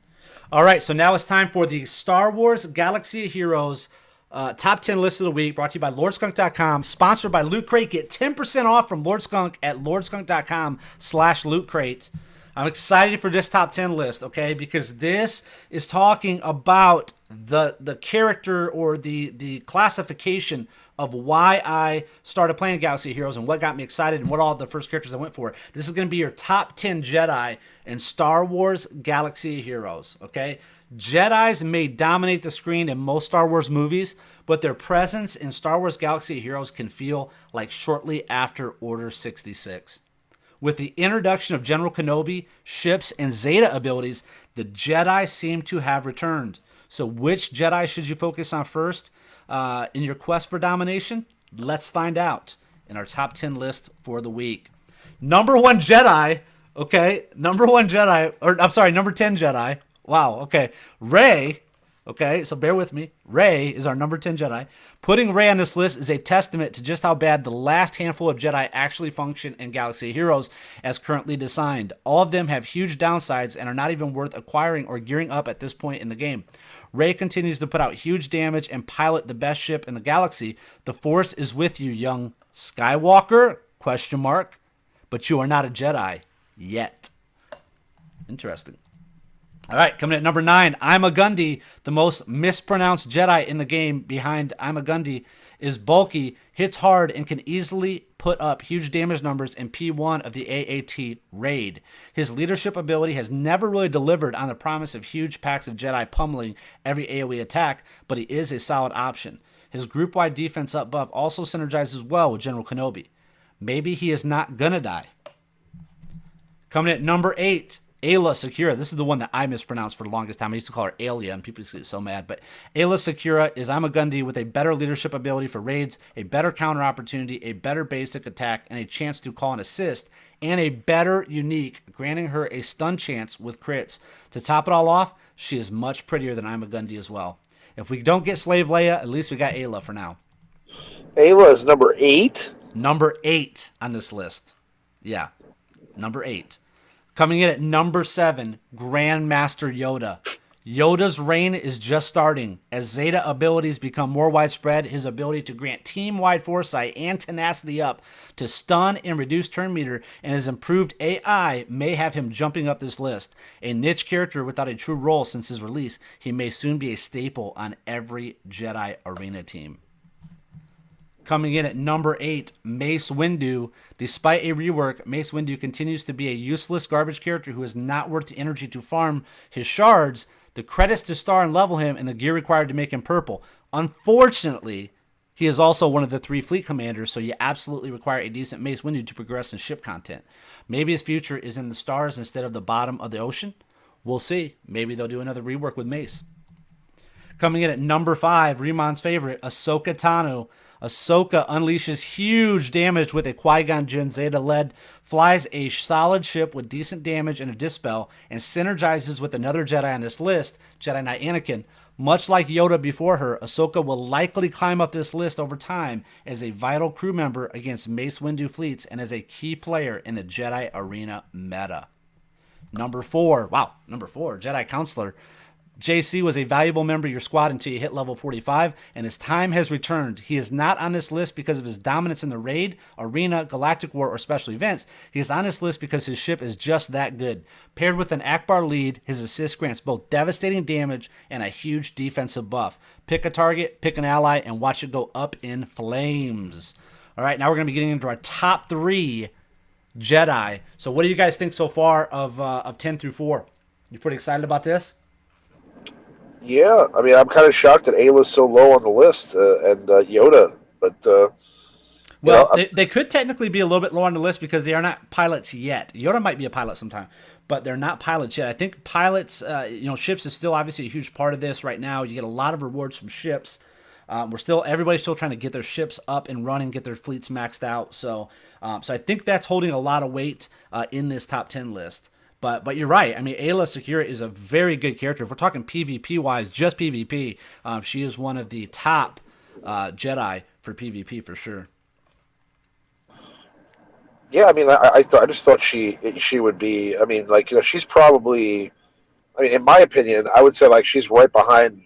All right, so now it's time for the Star Wars Galaxy of Heroes top 10 list of the week, brought to you by lordskunk.com, sponsored by Loot Crate. Get 10% off from Lord Skunk at lordskunk.com/Loot Crate. I'm excited for this top 10 list, okay, because this is talking about the character or the classification of why I started playing Galaxy of Heroes and what got me excited and what all the first characters I went for. This is going to be your top 10 Jedi in Star Wars Galaxy of Heroes, okay? Jedis may dominate the screen in most Star Wars movies, but their presence in Star Wars Galaxy of Heroes can feel like shortly after Order 66. With the introduction of General Kenobi, ships, and Zeta abilities, the Jedi seem to have returned. So which Jedi should you focus on first in your quest for domination? Let's find out in our top 10 list for the week. Number 1 Jedi, okay? Number 10 Jedi. Wow, okay. Rey, okay, so bear with me. Rey is our number 10 Jedi. Putting Rey on this list is a testament to just how bad the last handful of Jedi actually function in Galaxy of Heroes as currently designed. All of them have huge downsides and are not even worth acquiring or gearing up at this point in the game. Rey continues to put out huge damage and pilot the best ship in the galaxy. The Force is with you, young Skywalker, ? But you are not a Jedi yet. Interesting. All right, coming at number 9, Ima Gundy, the most mispronounced Jedi in the game behind Ima Gundy, is bulky, hits hard, and can easily put up huge damage numbers in P1 of the AAT raid. His leadership ability has never really delivered on the promise of huge packs of Jedi pummeling every AoE attack, but he is a solid option. His group-wide defense up buff also synergizes well with General Kenobi. Maybe he is not gonna die. Coming at number 8, Ayla Secura. This is the one that I mispronounced for the longest time. I used to call her Alia, and people used to get so mad. But Ayla Secura is I'm a Gundy with a better leadership ability for raids, a better counter opportunity, a better basic attack, and a chance to call an assist, and a better unique, granting her a stun chance with crits. To top it all off, she is much prettier than I'm a Gundy as well. If we don't get Slave Leia, at least we got Ayla for now. Ayla is number 8. Number 8 on this list. Yeah, number 8. Coming in at number 7, Grandmaster Yoda. Yoda's reign is just starting. As Zeta abilities become more widespread, his ability to grant team-wide foresight and tenacity up to stun and reduce turn meter and his improved AI may have him jumping up this list. A niche character without a true role since his release, he may soon be a staple on every Jedi Arena team. Coming in at number 8, Mace Windu. Despite a rework, Mace Windu continues to be a useless garbage character who is not worth the energy to farm his shards, the credits to star and level him, and the gear required to make him purple. Unfortunately, he is also one of the 3 fleet commanders, so you absolutely require a decent Mace Windu to progress in ship content. Maybe his future is in the stars instead of the bottom of the ocean. We'll see. Maybe they'll do another rework with Mace. Coming in at number 5, Remon's favorite, Ahsoka Tano. Ahsoka unleashes huge damage with a Qui-Gon Jinn Zeta-led, flies a solid ship with decent damage and a dispel, and synergizes with another Jedi on this list, Jedi Knight Anakin. Much like Yoda before her, Ahsoka will likely climb up this list over time as a vital crew member against Mace Windu fleets and as a key player in the Jedi Arena meta. Number 4, Jedi Counselor. JC was a valuable member of your squad until you hit level 45, and his time has returned. He is not on this list because of his dominance in the raid, arena, galactic war, or special events. He is on this list because his ship is just that good. Paired with an Akbar lead, his assist grants both devastating damage and a huge defensive buff. Pick a target, pick an ally, and watch it go up in flames. All right, now we're going to be getting into our top 3 Jedi. So what do you guys think so far of 10 through 4? You pretty excited about this? Yeah, I mean, I'm kind of shocked that Ayla's so low on the list, and Yoda, but well, they could technically be a little bit low on the list because they are not pilots yet. Yoda might be a pilot sometime, but they're not pilots yet. I think pilots, ships is still obviously a huge part of this right now. You get a lot of rewards from ships. Everybody's still trying to get their ships up and running, get their fleets maxed out. So I think that's holding a lot of weight in this top 10 list. But you're right. I mean, Ayla Secura is a very good character. If we're talking PvP-wise, just PvP, she is one of the top Jedi for PvP for sure. Yeah, I mean, I just thought she would be. I mean, she's probably. I mean, in my opinion, I would say she's right behind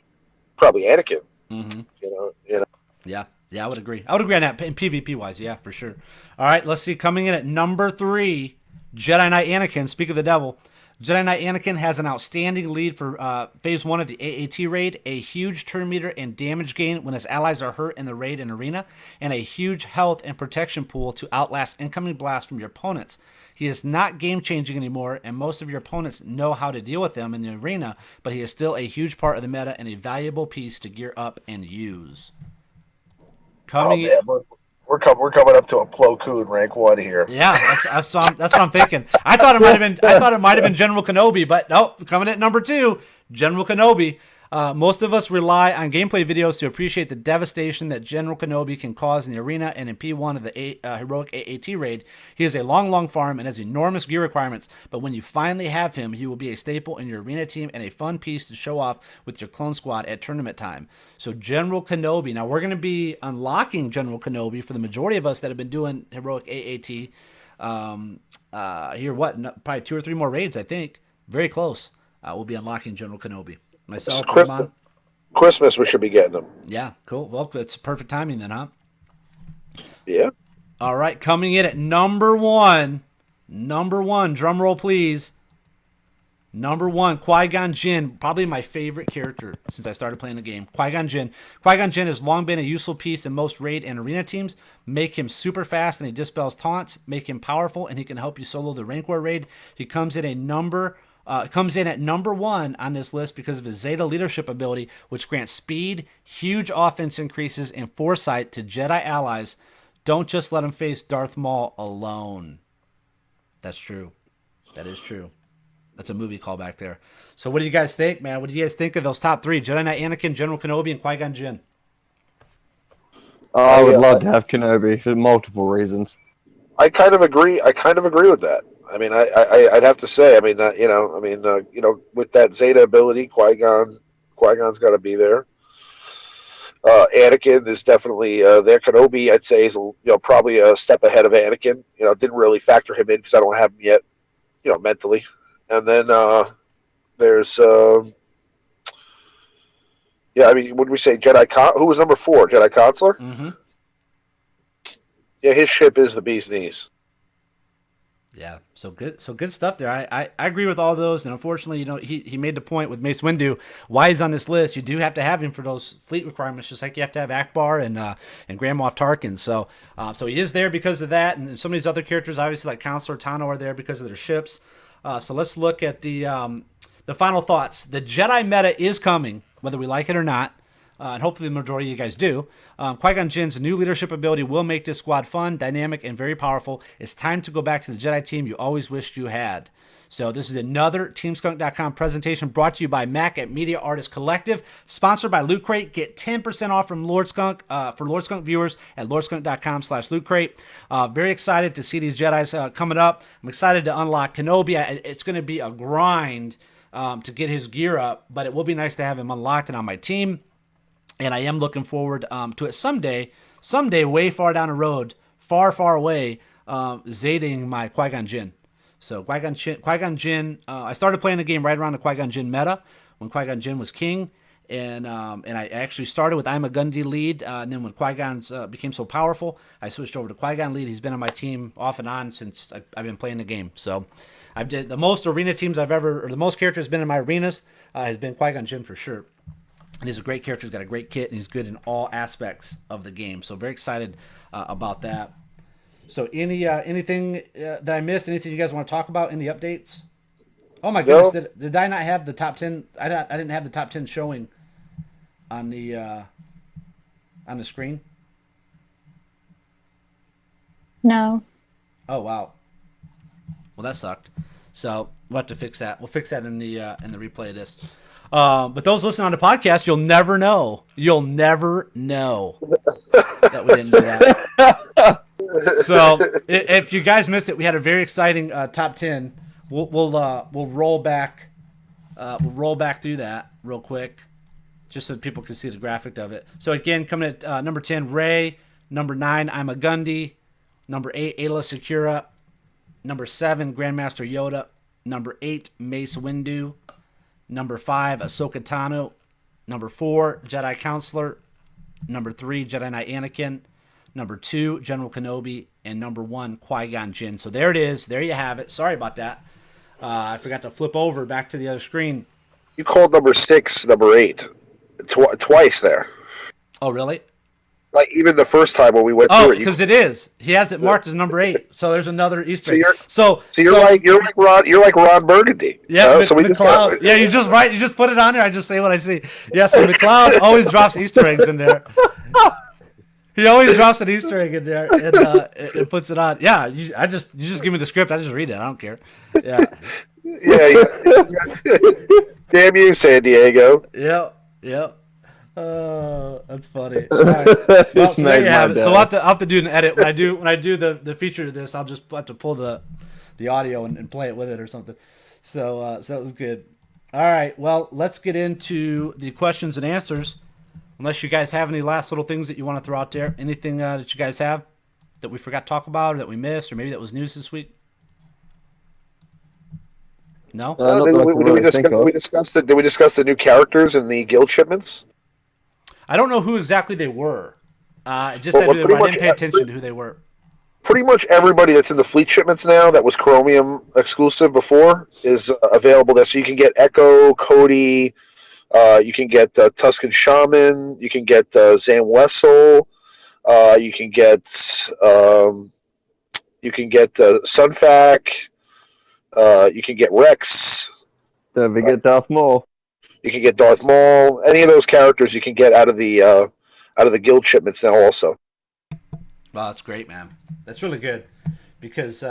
probably Anakin. Mm-hmm. You know. Yeah, I would agree. I would agree on that in PvP-wise. Yeah, for sure. All right, let's see. Coming in at number 3. Jedi Knight Anakin, speak of the devil. Jedi Knight Anakin has an outstanding lead for Phase 1 of the AAT raid, a huge turn meter and damage gain when his allies are hurt in the raid and arena, and a huge health and protection pool to outlast incoming blasts from your opponents. He is not game-changing anymore, and most of your opponents know how to deal with him in the arena, but he is still a huge part of the meta and a valuable piece to gear up and use. We're coming up to a Plo Koon rank 1 here. Yeah, that's what I'm thinking. I thought it might have been General Kenobi, but nope. Coming at number 2, General Kenobi. Most of us rely on gameplay videos to appreciate the devastation that General Kenobi can cause in the arena and in P1 of the heroic AAT raid. He is a long farm and has enormous gear requirements, but when you finally have him, he will be a staple in your arena team and a fun piece to show off with your clone squad at tournament time. So General Kenobi. Now we're going to be unlocking General Kenobi for the majority of us that have been doing heroic AAT. Probably 2 or 3 more raids, I think. Very close. We'll be unlocking General Kenobi. Myself, Christmas, we should be getting them. Yeah, cool. Well, it's perfect timing then, huh? Yeah. All right, coming in at number 1, drum roll please. Number 1, Qui-Gon Jinn, probably my favorite character since I started playing the game. Qui-Gon Jinn. Qui-Gon Jinn has long been a useful piece in most raid and arena teams. Make him super fast and he dispels taunts. Make him powerful and he can help you solo the Rank War raid. He comes in at number 1 on this list because of his Zeta leadership ability, which grants speed, huge offense increases, and foresight to Jedi allies. Don't just let him face Darth Maul alone. That's true. That is true. That's a movie callback there. So what do you guys think, man? What do you guys think of those top three? Jedi Knight Anakin, General Kenobi, and Qui-Gon Jinn. I would love to have Kenobi for multiple reasons. I kind of agree. I kind of agree with that. I mean, I'd have to say. I mean, with that Zeta ability, Qui-Gon's got to be there. Anakin is definitely there. Kenobi, I'd say, is probably a step ahead of Anakin. Didn't really factor him in because I don't have him yet, mentally. And then there's I mean, would we say Jedi? Who was number 4? Jedi Consular. Mm-hmm. Yeah, his ship is the bee's knees. Yeah, so good stuff there. I agree with all those, and unfortunately, he made the point with Mace Windu why he's on this list. You do have to have him for those fleet requirements, just like you have to have Akbar and Grand Moff Tarkin. So he is there because of that, and some of these other characters, obviously like Counselor Tano, are there because of their ships. So let's look at the final thoughts. The Jedi meta is coming, whether we like it or not. And hopefully the majority of you guys do. Qui-Gon Jinn's new leadership ability will make this squad fun, dynamic, and very powerful. It's time to go back to the Jedi team you always wished you had. So this is another TeamSkunk.com presentation brought to you by Mac at Media Artist Collective, sponsored by Loot Crate. Get 10% off from Lord Skunk for Lord Skunk viewers at lordskunk.com/Loot Crate. Very excited to see these Jedis coming up. I'm excited to unlock Kenobi. It's going to be a grind to get his gear up, but it will be nice to have him unlocked and on my team. And I am looking forward to it someday, way far down the road, far, far away, Zading my Qui-Gon Jinn. So Qui-Gon Jinn, I started playing the game right around the Qui-Gon Jinn meta when Qui-Gon Jinn was king. And I actually started with I'm a Gundy lead. And then when Qui-Gon became so powerful, I switched over to Qui-Gon lead. He's been on my team off and on since I've been playing the game. So I've did the most arena teams I've ever, or the most characters been in my arenas has been Qui-Gon Jinn for sure. And he's a great character. He's got a great kit, and he's good in all aspects of the game. So very excited about that. So anything that I missed? Anything you guys want to talk about? Any updates? Oh my goodness! Did I not have the top 10? I didn't have the top 10 showing on the screen. No. Oh wow. Well, that sucked. So we'll have to fix that. We'll fix that in the replay of this. But those listening on the podcast, you'll never know. You'll never know that we didn't do that. So if you guys missed it, we had a very exciting top 10. We'll roll back. We'll roll back through that real quick, just so people can see the graphic of it. So again, coming at number 10, Rey. Number 9, I'm a Gundy. Number 8, Ayla Secura. Number 7, Grandmaster Yoda. Number 8, Mace Windu. Number 5, Ahsoka Tano. Number 4, Jedi Counselor. Number 3, Jedi Knight Anakin. Number 2, General Kenobi. And number 1, Qui-Gon Jinn. So there it is. There you have it. Sorry about that. I forgot to flip over back to the other screen. You called number 6 number 8 twice there. Oh, really? Like even the first time when we went through it. Because it is. He has it marked as number 8. So there's another Easter egg. So you're like Ron Burgundy. Yeah, yeah. You just put it on there. I just say what I see. Yeah. So McLeod always drops Easter eggs in there. He always drops an Easter egg in there and puts it on. Yeah. You just give me the script. I just read it. I don't care. Yeah. Yeah. Damn you, San Diego. Yep. That's funny. All right. Well, so there you have it. So I'll have to do an edit when I do the feature of this. I'll just have to pull the audio and play it with it or something. So that was good. All right. Well, let's get into the questions and answers. Unless you guys have any last little things that you want to throw out there. Anything that you guys have that we forgot to talk about or that we missed or maybe that was news this week? No. Did we discuss the new characters in the guild shipments? I don't know who exactly they were. I didn't pay attention to who they were. Pretty much everybody that's in the fleet shipments now that was Chromium exclusive before is available there. So you can get Echo, Cody, you can get Tusken Shaman, you can get Zan Wessel, you can get Sunfac, you can get Rex. Don't forget Darth Maul. You can get Darth Maul. Any of those characters you can get out of the guild shipments now also. Wow, that's great, man. That's really good because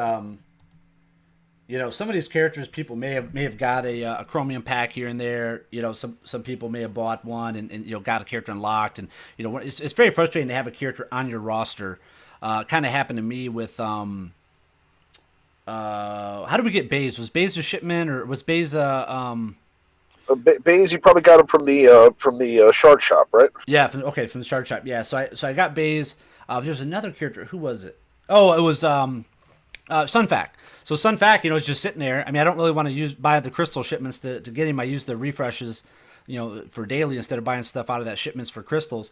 Some of these characters people may have got a chromium pack here and there. Some people may have bought one and got a character unlocked, and it's very frustrating to have a character on your roster. Kind of happened to me with how did we get Baze? Was Baze a shipment or was Baze Baze, you probably got him from the shard shop, right? Yeah, from the shard shop. Yeah, so I got Baze. There's another character. Who was it? Oh, it was Sunfac. So Sunfac, is just sitting there. I mean, I don't really want to buy the crystal shipments to get him. I use the refreshes, for daily instead of buying stuff out of that shipments for crystals.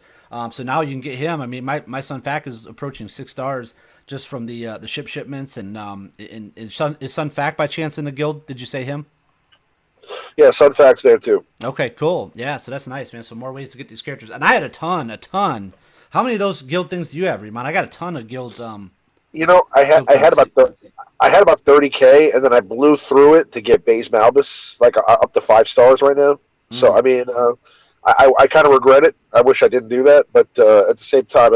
So now you can get him. I mean, my Sunfac is approaching 6 stars just from the shipments. And is Sunfac by chance in the guild? Did you say him? Yeah, Sunfac's there too. Okay, cool. Yeah, so that's nice, man. So more ways to get these characters. And I had a ton. How many of those guild things do you have, Reman? I got a ton of guild. I had about 30K, and then I blew through it to get base Malbus, like up to 5 stars right now. So I mean, I kind of regret it. I wish I didn't do that, but at the same time,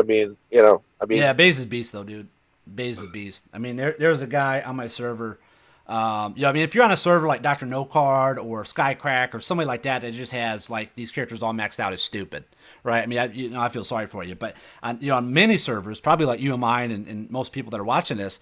yeah, Baze is beast though, dude. Baze is beast. I mean, there's a guy on my server. I mean, if you're on a server like Dr. No Card or Skycrack or somebody like that just has like these characters all maxed out, is stupid, right? I mean, I feel sorry for you, but on many servers, probably like you and mine and most people that are watching this,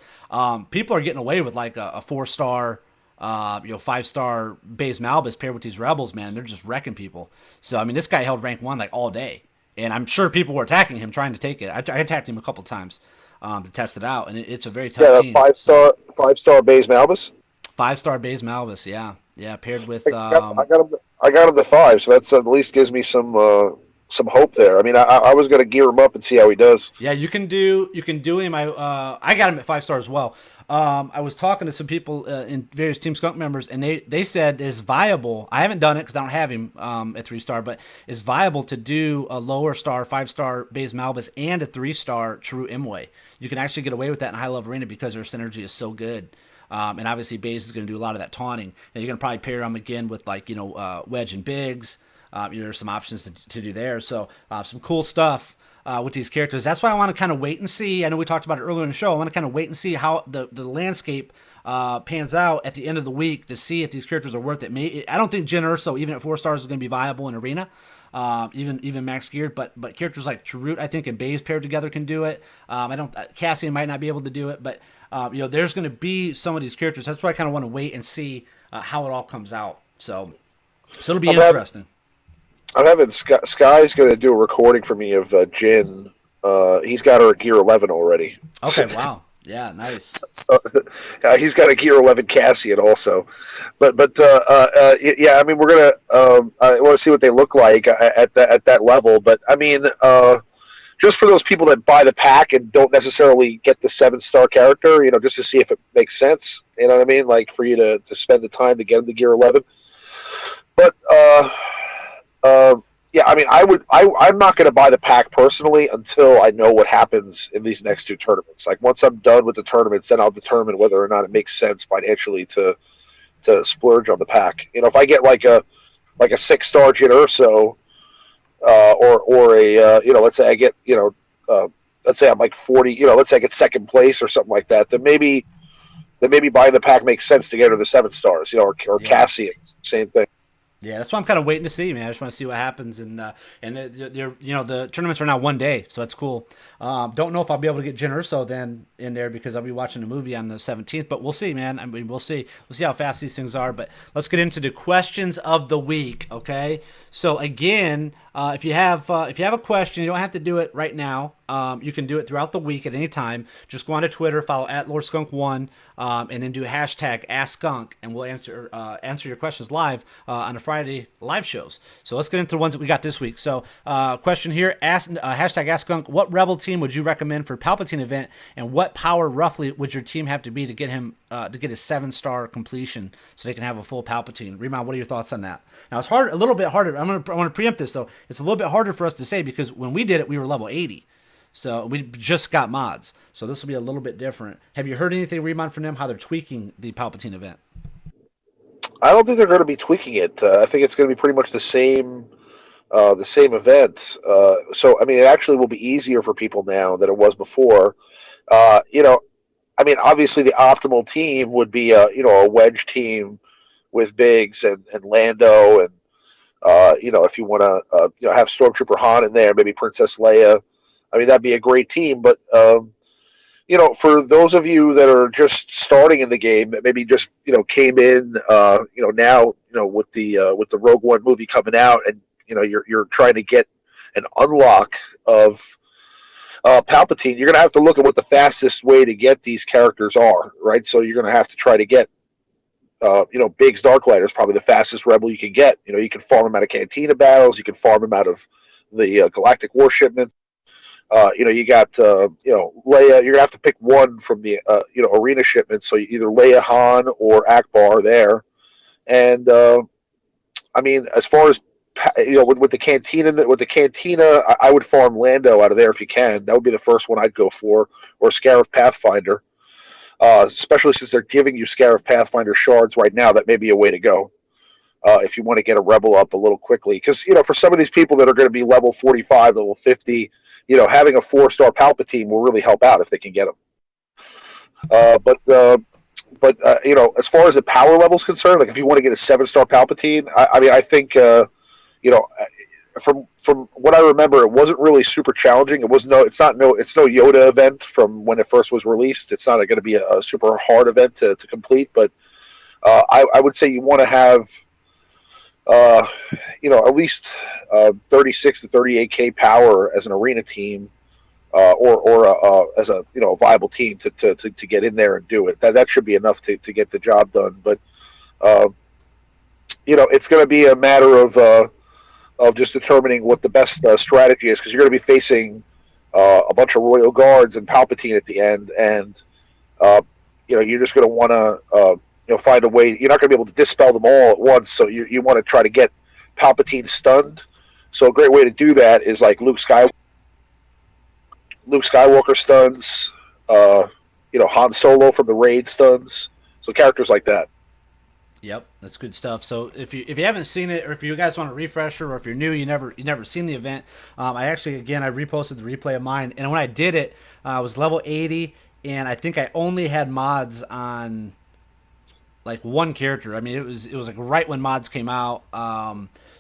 people are getting away with like a 4-star, 5-star base Malbus paired with these rebels, man. They're just wrecking people. So I mean, this guy held rank 1 like all day, and I'm sure people were attacking him trying to take it. I attacked him a couple times. To test it out, and it's a very tough team. 5-star base Malbus. 5-star base Malbus, yeah, paired with. I got him to 5, so that's at least gives me some hope there. I mean, I was gonna gear him up and see how he does. Yeah, you can do him. I got him at 5 stars as well. I was talking to some people in various Team Skunk members, and they said it's viable. I haven't done it because I don't have him at 3-star, but it's viable to do a lower star 5-star base Malbus and a 3-star True Imwe. You can actually get away with that in high level arena because their synergy is so good. And obviously, Baze is going to do a lot of that taunting. Now, you're going to probably pair them again with Wedge and Biggs. There's some options to do there. So some cool stuff with these characters. That's why I want to kind of wait and see. I know we talked about it earlier in the show. I want to kind of wait and see how the landscape pans out at the end of the week to see if these characters are worth it. I don't think Jyn Erso, even at 4 stars, is going to be viable in arena. Even max geared, but characters like Chirrut, I think, and Baze paired together can do it. Cassian might not be able to do it, but there's going to be some of these characters. That's why I kind of want to wait and see how it all comes out. So it'll be interesting. I'm having Sky's going to do a recording for me of Jyn. He's got her at gear 11 already. Okay, wow. Yeah, nice. So, he's got a gear 11 Cassian also, but yeah, I mean, we're gonna I want to see what they look like at that level. But I mean, just for those people that buy the pack and don't necessarily get the 7-star character, just to see if it makes sense. You know what I mean? Like for you to spend the time to get him to gear 11. But yeah, I mean, I'm not going to buy the pack personally until I know what happens in these next 2 tournaments. Like once I'm done with the tournaments, then I'll determine whether or not it makes sense financially to splurge on the pack. If I get like a 6-star Jyn Erso, or a let's say I get let's say I'm like 40, let's say I get 2nd place or something like that, then maybe buying the pack makes sense to get her the 7 stars, or Cassian, same thing. Yeah, that's what I'm kind of waiting to see, man. I just want to see what happens, and the tournaments are now 1 day, so that's cool. Don't know if I'll be able to get Jyn Erso then in there because I'll be watching the movie on the 17th, but we'll see, man. I mean, we'll see how fast these things are. But let's get into the questions of the week, okay? So again, if you have a question, you don't have to do it right now. You can do it throughout the week at any time. Just go on to Twitter, follow @LordSkunk1, and then do hashtag #AskSkunk, and we'll answer your questions live on the Friday live shows. So let's get into the ones that we got this week. So question here, hashtag #AskSkunk, what Rebel team would you recommend for Palpatine event, and what power roughly would your team have to be to get him to get his 7-star completion so they can have a full Palpatine? Reman, what are your thoughts on that? Now it's a little bit harder. I want to preempt this though. It's a little bit harder for us to say because when we did it, we were level 80. So we just got mods. So this will be a little bit different. Have you heard anything, Reman, from them, how they're tweaking the Palpatine event? I don't think they're going to be tweaking it. I think it's going to be pretty much the same event. So, I mean, it actually will be easier for people now than it was before. I mean, obviously, the optimal team would be a wedge team with Biggs and Lando, and if you want to have Stormtrooper Han in there, maybe Princess Leia. I mean, that'd be a great team. But for those of you that are just starting in the game, that maybe just came in, now with the Rogue One movie coming out, and you're trying to get an unlock of Palpatine, you're going to have to look at what the fastest way to get these characters are, right? So you're going to have to try to get, Biggs Darklighter is probably the fastest rebel you can get. You can farm him out of Cantina battles, you can farm him out of the Galactic War Shipments. You got, Leia. You're gonna have to pick one from the, arena shipments. So either Leia, Han, or Akbar there. And I mean, as far as with the cantina, I would farm Lando out of there if you can. That would be the first one I'd go for, or Scarif Pathfinder. Especially since they're giving you Scarif Pathfinder shards right now, that may be a way to go. If you want to get a rebel up a little quickly, because for some of these people that are going to be level 45, level 50. Having a 4-star Palpatine will really help out if they can get them. But as far as the power level is concerned, like if you want to get a 7-star Palpatine, I mean, I think from what I remember, it wasn't really super challenging. It's no Yoda event from when it first was released. It's not going to be a super hard event to complete, but I would say you want to have at least 36 to 38K power as an arena team, or as a viable team to get in there and do it. That should be enough to get the job done. But it's going to be a matter of just determining what the best strategy is, because you're going to be facing a bunch of Royal Guards and Palpatine at the end, and you're just going to want to find a way. You're not going to be able to dispel them all at once, so you want to try to get Palpatine stunned. So a great way to do that is like Luke Skywalker stuns, Han Solo from the Raid stuns. So characters like that. Yep, that's good stuff. So if you haven't seen it, or if you guys want a refresher, or if you're new, you never seen the event, I reposted the replay of mine, and when I did it, I was level 80, and I think I only had mods on like one character. I mean, it was like right when mods came out.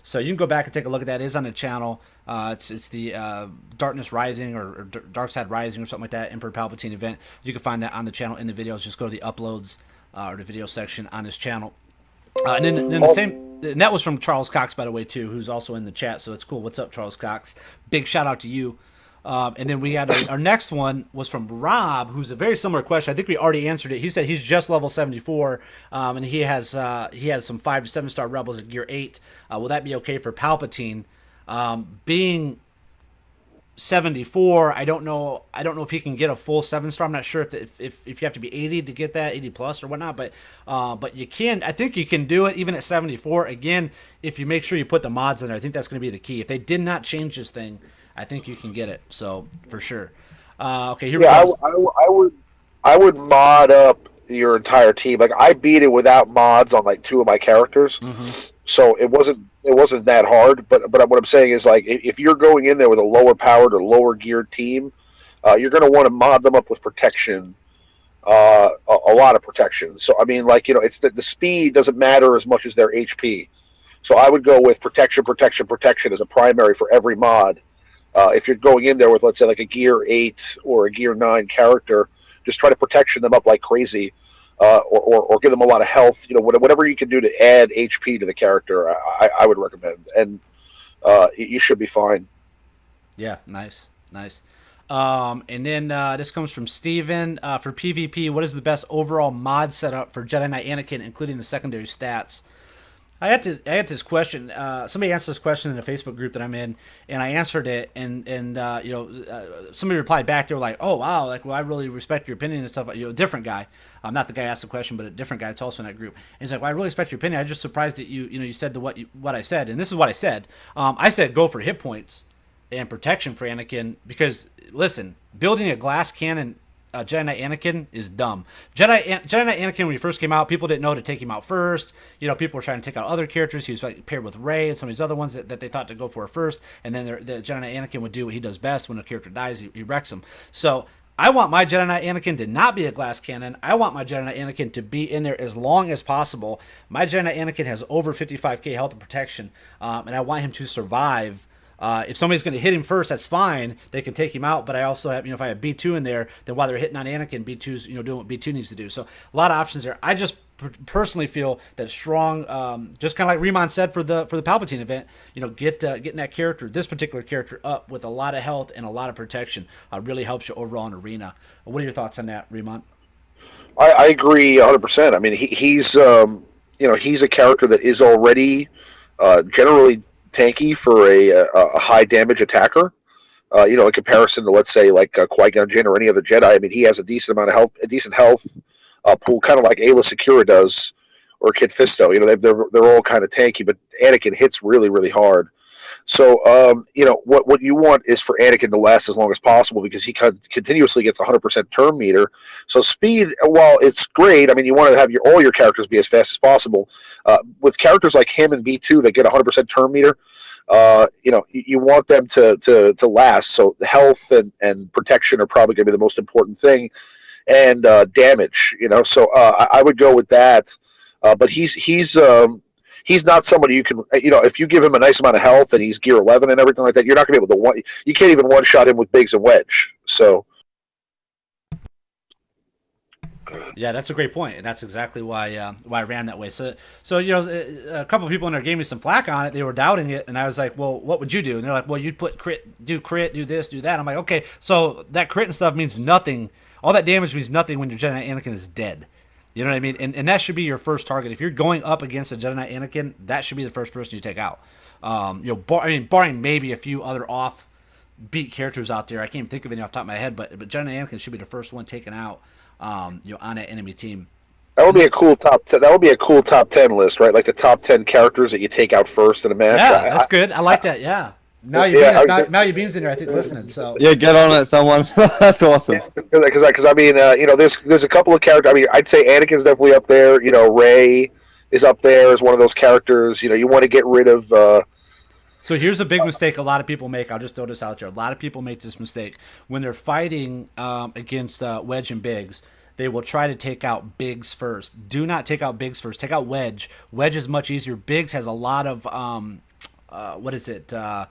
So you can go back and take a look at that. It is on the channel. It's the Darkness Rising or Dark Side Rising or something like that, Emperor Palpatine event. You can find that on the channel in the videos. Just go to the uploads or the video section on this channel. And then the same, and that was from Charles Cox, by the way, too, who's also in the chat. So it's cool. What's up, Charles Cox? Big shout out to you. And then we had our next one was from Rob, who's a very similar question. I think we already answered it. He said he's just level 74, and he has some 5 to 7-star rebels at gear 8. Will that be okay for Palpatine? Being 74, I don't know if he can get a full 7-star. I'm not sure if you have to be 80 to get that, 80 plus or whatnot, but you can. I think you can do it even at 74. Again, if you make sure you put the mods in there, I think that's going to be the key. If they did not change this thing, I think you can get it. So for sure. Okay, here we go. I would mod up your entire team. Like I beat it without mods on like 2 of my characters, so it wasn't that hard. But what I'm saying is, like, if you're going in there with a lower powered or lower geared team, you're going to want to mod them up with protection, a lot of protection. So I mean, like, it's the speed doesn't matter as much as their HP. So I would go with protection as a primary for every mod. If you're going in there with, let's say, like a gear 8 or a gear 9 character, just try to protection them up like crazy, or give them a lot of health. Whatever you can do to add HP to the character, I would recommend, and you should be fine. Yeah, nice. And then this comes from Steven. For PvP, what is the best overall mod setup for Jedi Knight Anakin, including the secondary stats? I had this question. Somebody asked this question in a Facebook group that I'm in, and I answered it. And somebody replied back. They were like, "Oh wow, like, well, I really respect your opinion and stuff." A different guy, not the guy asked the question, but a different guy that's also in that group. And he's like, "Well, I really respect your opinion. I'm just surprised that you said what I said." And this is what I said. I said go for hit points and protection for Anakin, because listen, building a glass cannon. Jedi Knight Anakin is dumb. Jedi Knight Anakin, when he first came out, people didn't know to take him out first. People were trying to take out other characters. He was like paired with Rey and some of these other ones that they thought to go for first. And then the Jedi Knight Anakin would do what he does best. When a character dies, he wrecks them. So I want my Jedi Knight Anakin to not be a glass cannon. I want my Jedi Knight Anakin to be in there as long as possible. My Jedi Knight Anakin has over 55k health and protection, and I want him to survive. If somebody's going to hit him first, that's fine. They can take him out. But I also have, if I have B2 in there, then while they're hitting on Anakin, B2's, doing what B2 needs to do. So a lot of options there. I just personally feel that strong, just kind of like Riemann said for the Palpatine event, getting that character, this particular character, up with a lot of health and a lot of protection really helps you overall in arena. What are your thoughts on that, Riemann? I agree 100%. I mean, he's a character that is already generally tanky for a high damage attacker. In comparison to, let's say, like Qui-Gon Jinn or any other Jedi. I mean, he has a decent amount of health, a decent health pool, kind of like Aayla Secura does, or Kit Fisto. They're all kind of tanky, but Anakin hits really, really hard. So, what you want is for Anakin to last as long as possible, because he continuously gets 100% turn meter. So speed, while it's great, I mean, you want to have all your characters be as fast as possible. With characters like him and B2 that get 100% turn meter, you want them to last. So the health and protection are probably going to be the most important thing, and damage. So I would go with that. But he's not somebody you can, if you give him a nice amount of health and he's gear 11 and everything like that, you're not going to be able to you can't even one shot him with Biggs and Wedge. So. Yeah, that's a great point, and that's exactly why I ran that way. So a couple of people in there gave me some flack on it. They were doubting it, and I was like, "Well, what would you do?" And they're like, "Well, you'd put crit, do this, do that." I'm like, "Okay, so that crit and stuff means nothing. All that damage means nothing when your Jedi Knight Anakin is dead. You know what I mean? And that should be your first target. If you're going up against a Jedi Knight Anakin, that should be the first person you take out. Barring maybe a few other off-beat characters out there. I can't even think of any off the top of my head, but Jedi Knight Anakin should be the first one taken out. On that enemy team. That would be a cool top 10. That would be a cool top 10 list, right? Like the top 10 characters that you take out first in a match. Yeah, that's good. I like that. Yeah. Now you Bean's in there, I think, listening. So yeah, get on it, someone. That's awesome. Because I mean, there's a couple of characters. I mean, I'd say Anakin's definitely up there. Rey is up there as one of those characters. You want to get rid of. So here's a big mistake a lot of people make. I'll just throw this out there. A lot of people make this mistake when they're fighting against Wedge and Biggs. They will try to take out Biggs first. Do not take out Biggs first. Take out Wedge. Wedge is much easier. Biggs has a lot of what is it? Can't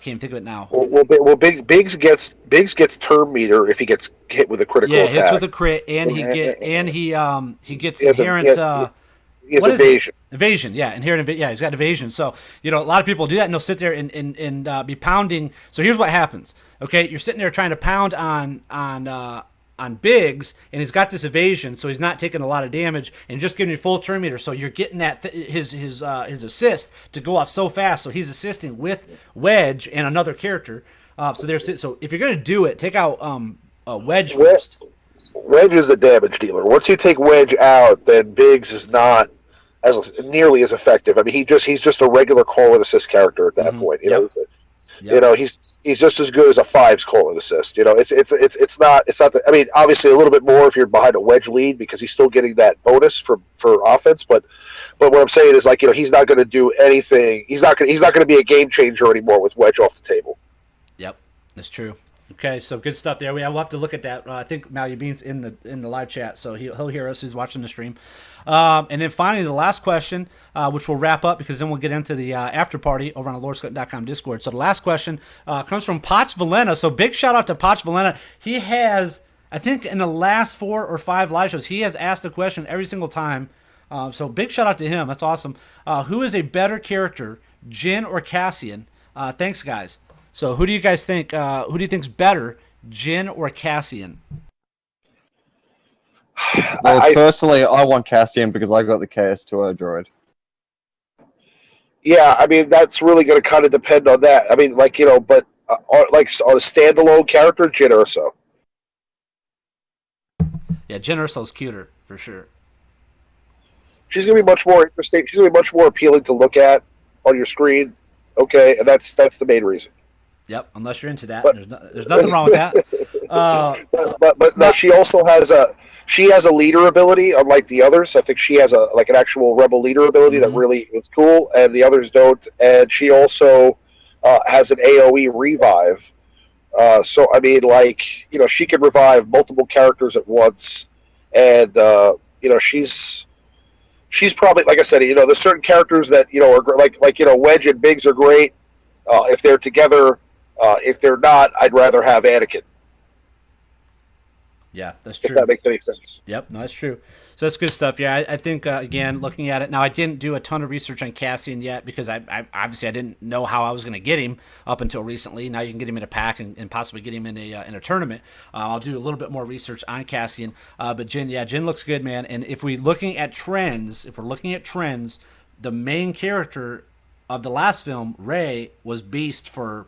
even think of it now. Well, Biggs gets turn meter if he gets hit with a critical attack. Yeah, hits with a crit, and he gets inherent. He has evasion. Evasion, yeah, inherent. Yeah, he's got evasion. So a lot of people do that, and they'll sit there and be pounding. So here's what happens. Okay, you're sitting there trying to pound on Biggs, and he's got this evasion, so he's not taking a lot of damage and just giving you full turn meter. So you're getting that his assist to go off so fast. So he's assisting with Wedge and another character. So if you're gonna do it, take out Wedge first. Wedge is the damage dealer. Once you take Wedge out, then Biggs is not nearly as effective. I mean, he's just a regular call and assist character at that point. He's just as good as a 5's call and assist. It's not. I mean, obviously a little bit more if you're behind a Wedge lead, because he's still getting that bonus for offense. But what I'm saying is, he's not going to do anything. He's not going to be a game changer anymore with Wedge off the table. Yep, that's true. Okay, so good stuff there. We'll have to look at that. I think Malia Bean's in the live chat, so he'll hear us. He's watching the stream. And then finally, the last question, which we'll wrap up, because then we'll get into the after party over on the LordScut.com Discord. So the last question comes from Poch Valena. So big shout out to Poch Valena. He has, I think, in the last 4 or 5 live shows, he has asked a question every single time. So big shout out to him. That's awesome. Who is a better character, Jin or Cassian? Thanks, guys. So who do you guys think? Who do you think's better, Jin or Cassian? Well, personally, I want Cassian because I got the KS2O droid. Yeah, I mean, that's really going to kind of depend on that. I mean, but on a standalone character, Jyn Erso. Yeah, Jyn Erso's cuter for sure. She's going to be much more interesting. She's going to be much more appealing to look at on your screen. Okay, and that's the main reason. Yep, unless you're into that, there's nothing wrong with that. But no, she also has a leader ability, unlike the others. I think she has an actual rebel leader ability that really is cool, and the others don't. And she also has an AOE revive, So I mean, like, you know, she can revive multiple characters at once, and you know, she's probably, like I said, you know, there's certain characters that, you know, are like you know, Wedge and Biggs are great if they're together. If they're not, I'd rather have Anakin. Yeah, that's If true. that makes any sense. Yep, no, that's true. So that's good stuff. Yeah, I think again, looking at it now, I didn't do a ton of research on Cassian yet because I obviously I didn't know how I was going to get him up until recently. Now you can get him in a pack and possibly get him in a tournament. I'll do a little bit more research on Cassian. But Jin looks good, man. And if we're looking at trends, the main character of the last film, Rey, was Beast for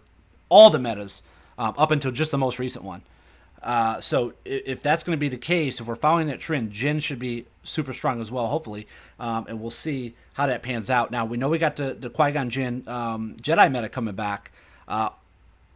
all the metas up until just the most recent one. So if that's going to be the case, if we're following that trend, Jin should be super strong as well, hopefully. And we'll see how that pans out. Now, we know we got the Qui-Gon Jinn Jedi meta coming back. I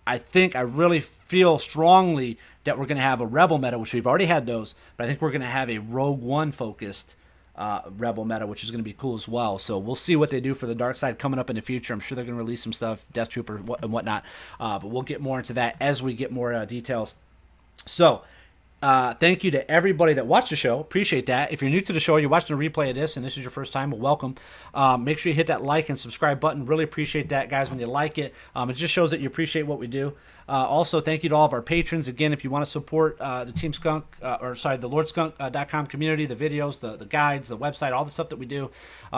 really feel strongly that we're going to have a Rebel meta, which we've already had those, but I think we're going to have a Rogue One focused Rebel meta, which is going to be cool as well. So we'll see what they do for the dark side coming up in the future. I'm sure they're going to release some stuff, Death Trooper and whatnot. But we'll get more into that as we get more details. So, thank you to everybody that watched the show. Appreciate that. If you're new to the show, you're watching a replay of this, and this is your first time, well, welcome. Make sure you hit that like and subscribe button. Really appreciate that, guys, when you like it. It just shows that you appreciate what we do. Also, thank you to all of our patrons. Again, if you want to support the Team Skunk, the LordSkunk.com community, the videos, the guides, the website, all the stuff that we do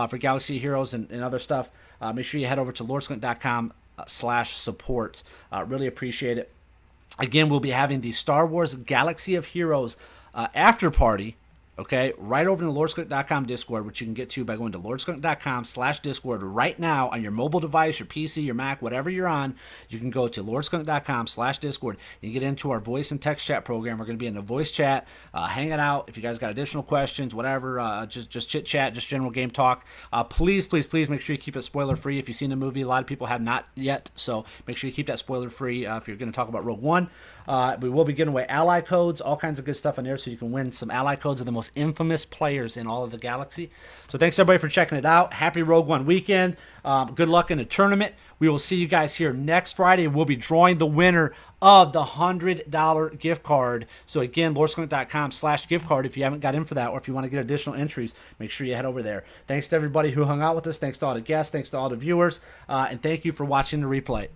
for Galaxy Heroes and other stuff, make sure you head over to LordSkunk.com/support. Really appreciate it. Again, we'll be having the Star Wars Galaxy of Heroes after party, okay, right over in the LordSkunk.com Discord, which you can get to by going to LordSkunk.com/Discord right now on your mobile device, your PC, your Mac, whatever you're on. You can go to LordSkunk.com/Discord. You get into our voice and text chat program. We're going to be in the voice chat, hanging out. If you guys got additional questions, whatever, just chit chat, just general game talk. Please make sure you keep it spoiler free. If you've seen the movie, a lot of people have not yet, so make sure you keep that spoiler free if you're going to talk about Rogue One. We will be giving away ally codes, all kinds of good stuff in there, so you can win some ally codes of the most infamous players in all of the galaxy. So thanks everybody for checking it out. Happy Rogue One weekend. Good luck in the tournament. We will see you guys here next Friday. We'll be drawing the winner of the $100 gift card. So again, LordSkunk.com/gift card if you haven't got in for that, or if you want to get additional entries, make sure you head over there. Thanks to everybody who hung out with us. Thanks to all the guests. Thanks to all the viewers. And thank you for watching the replay.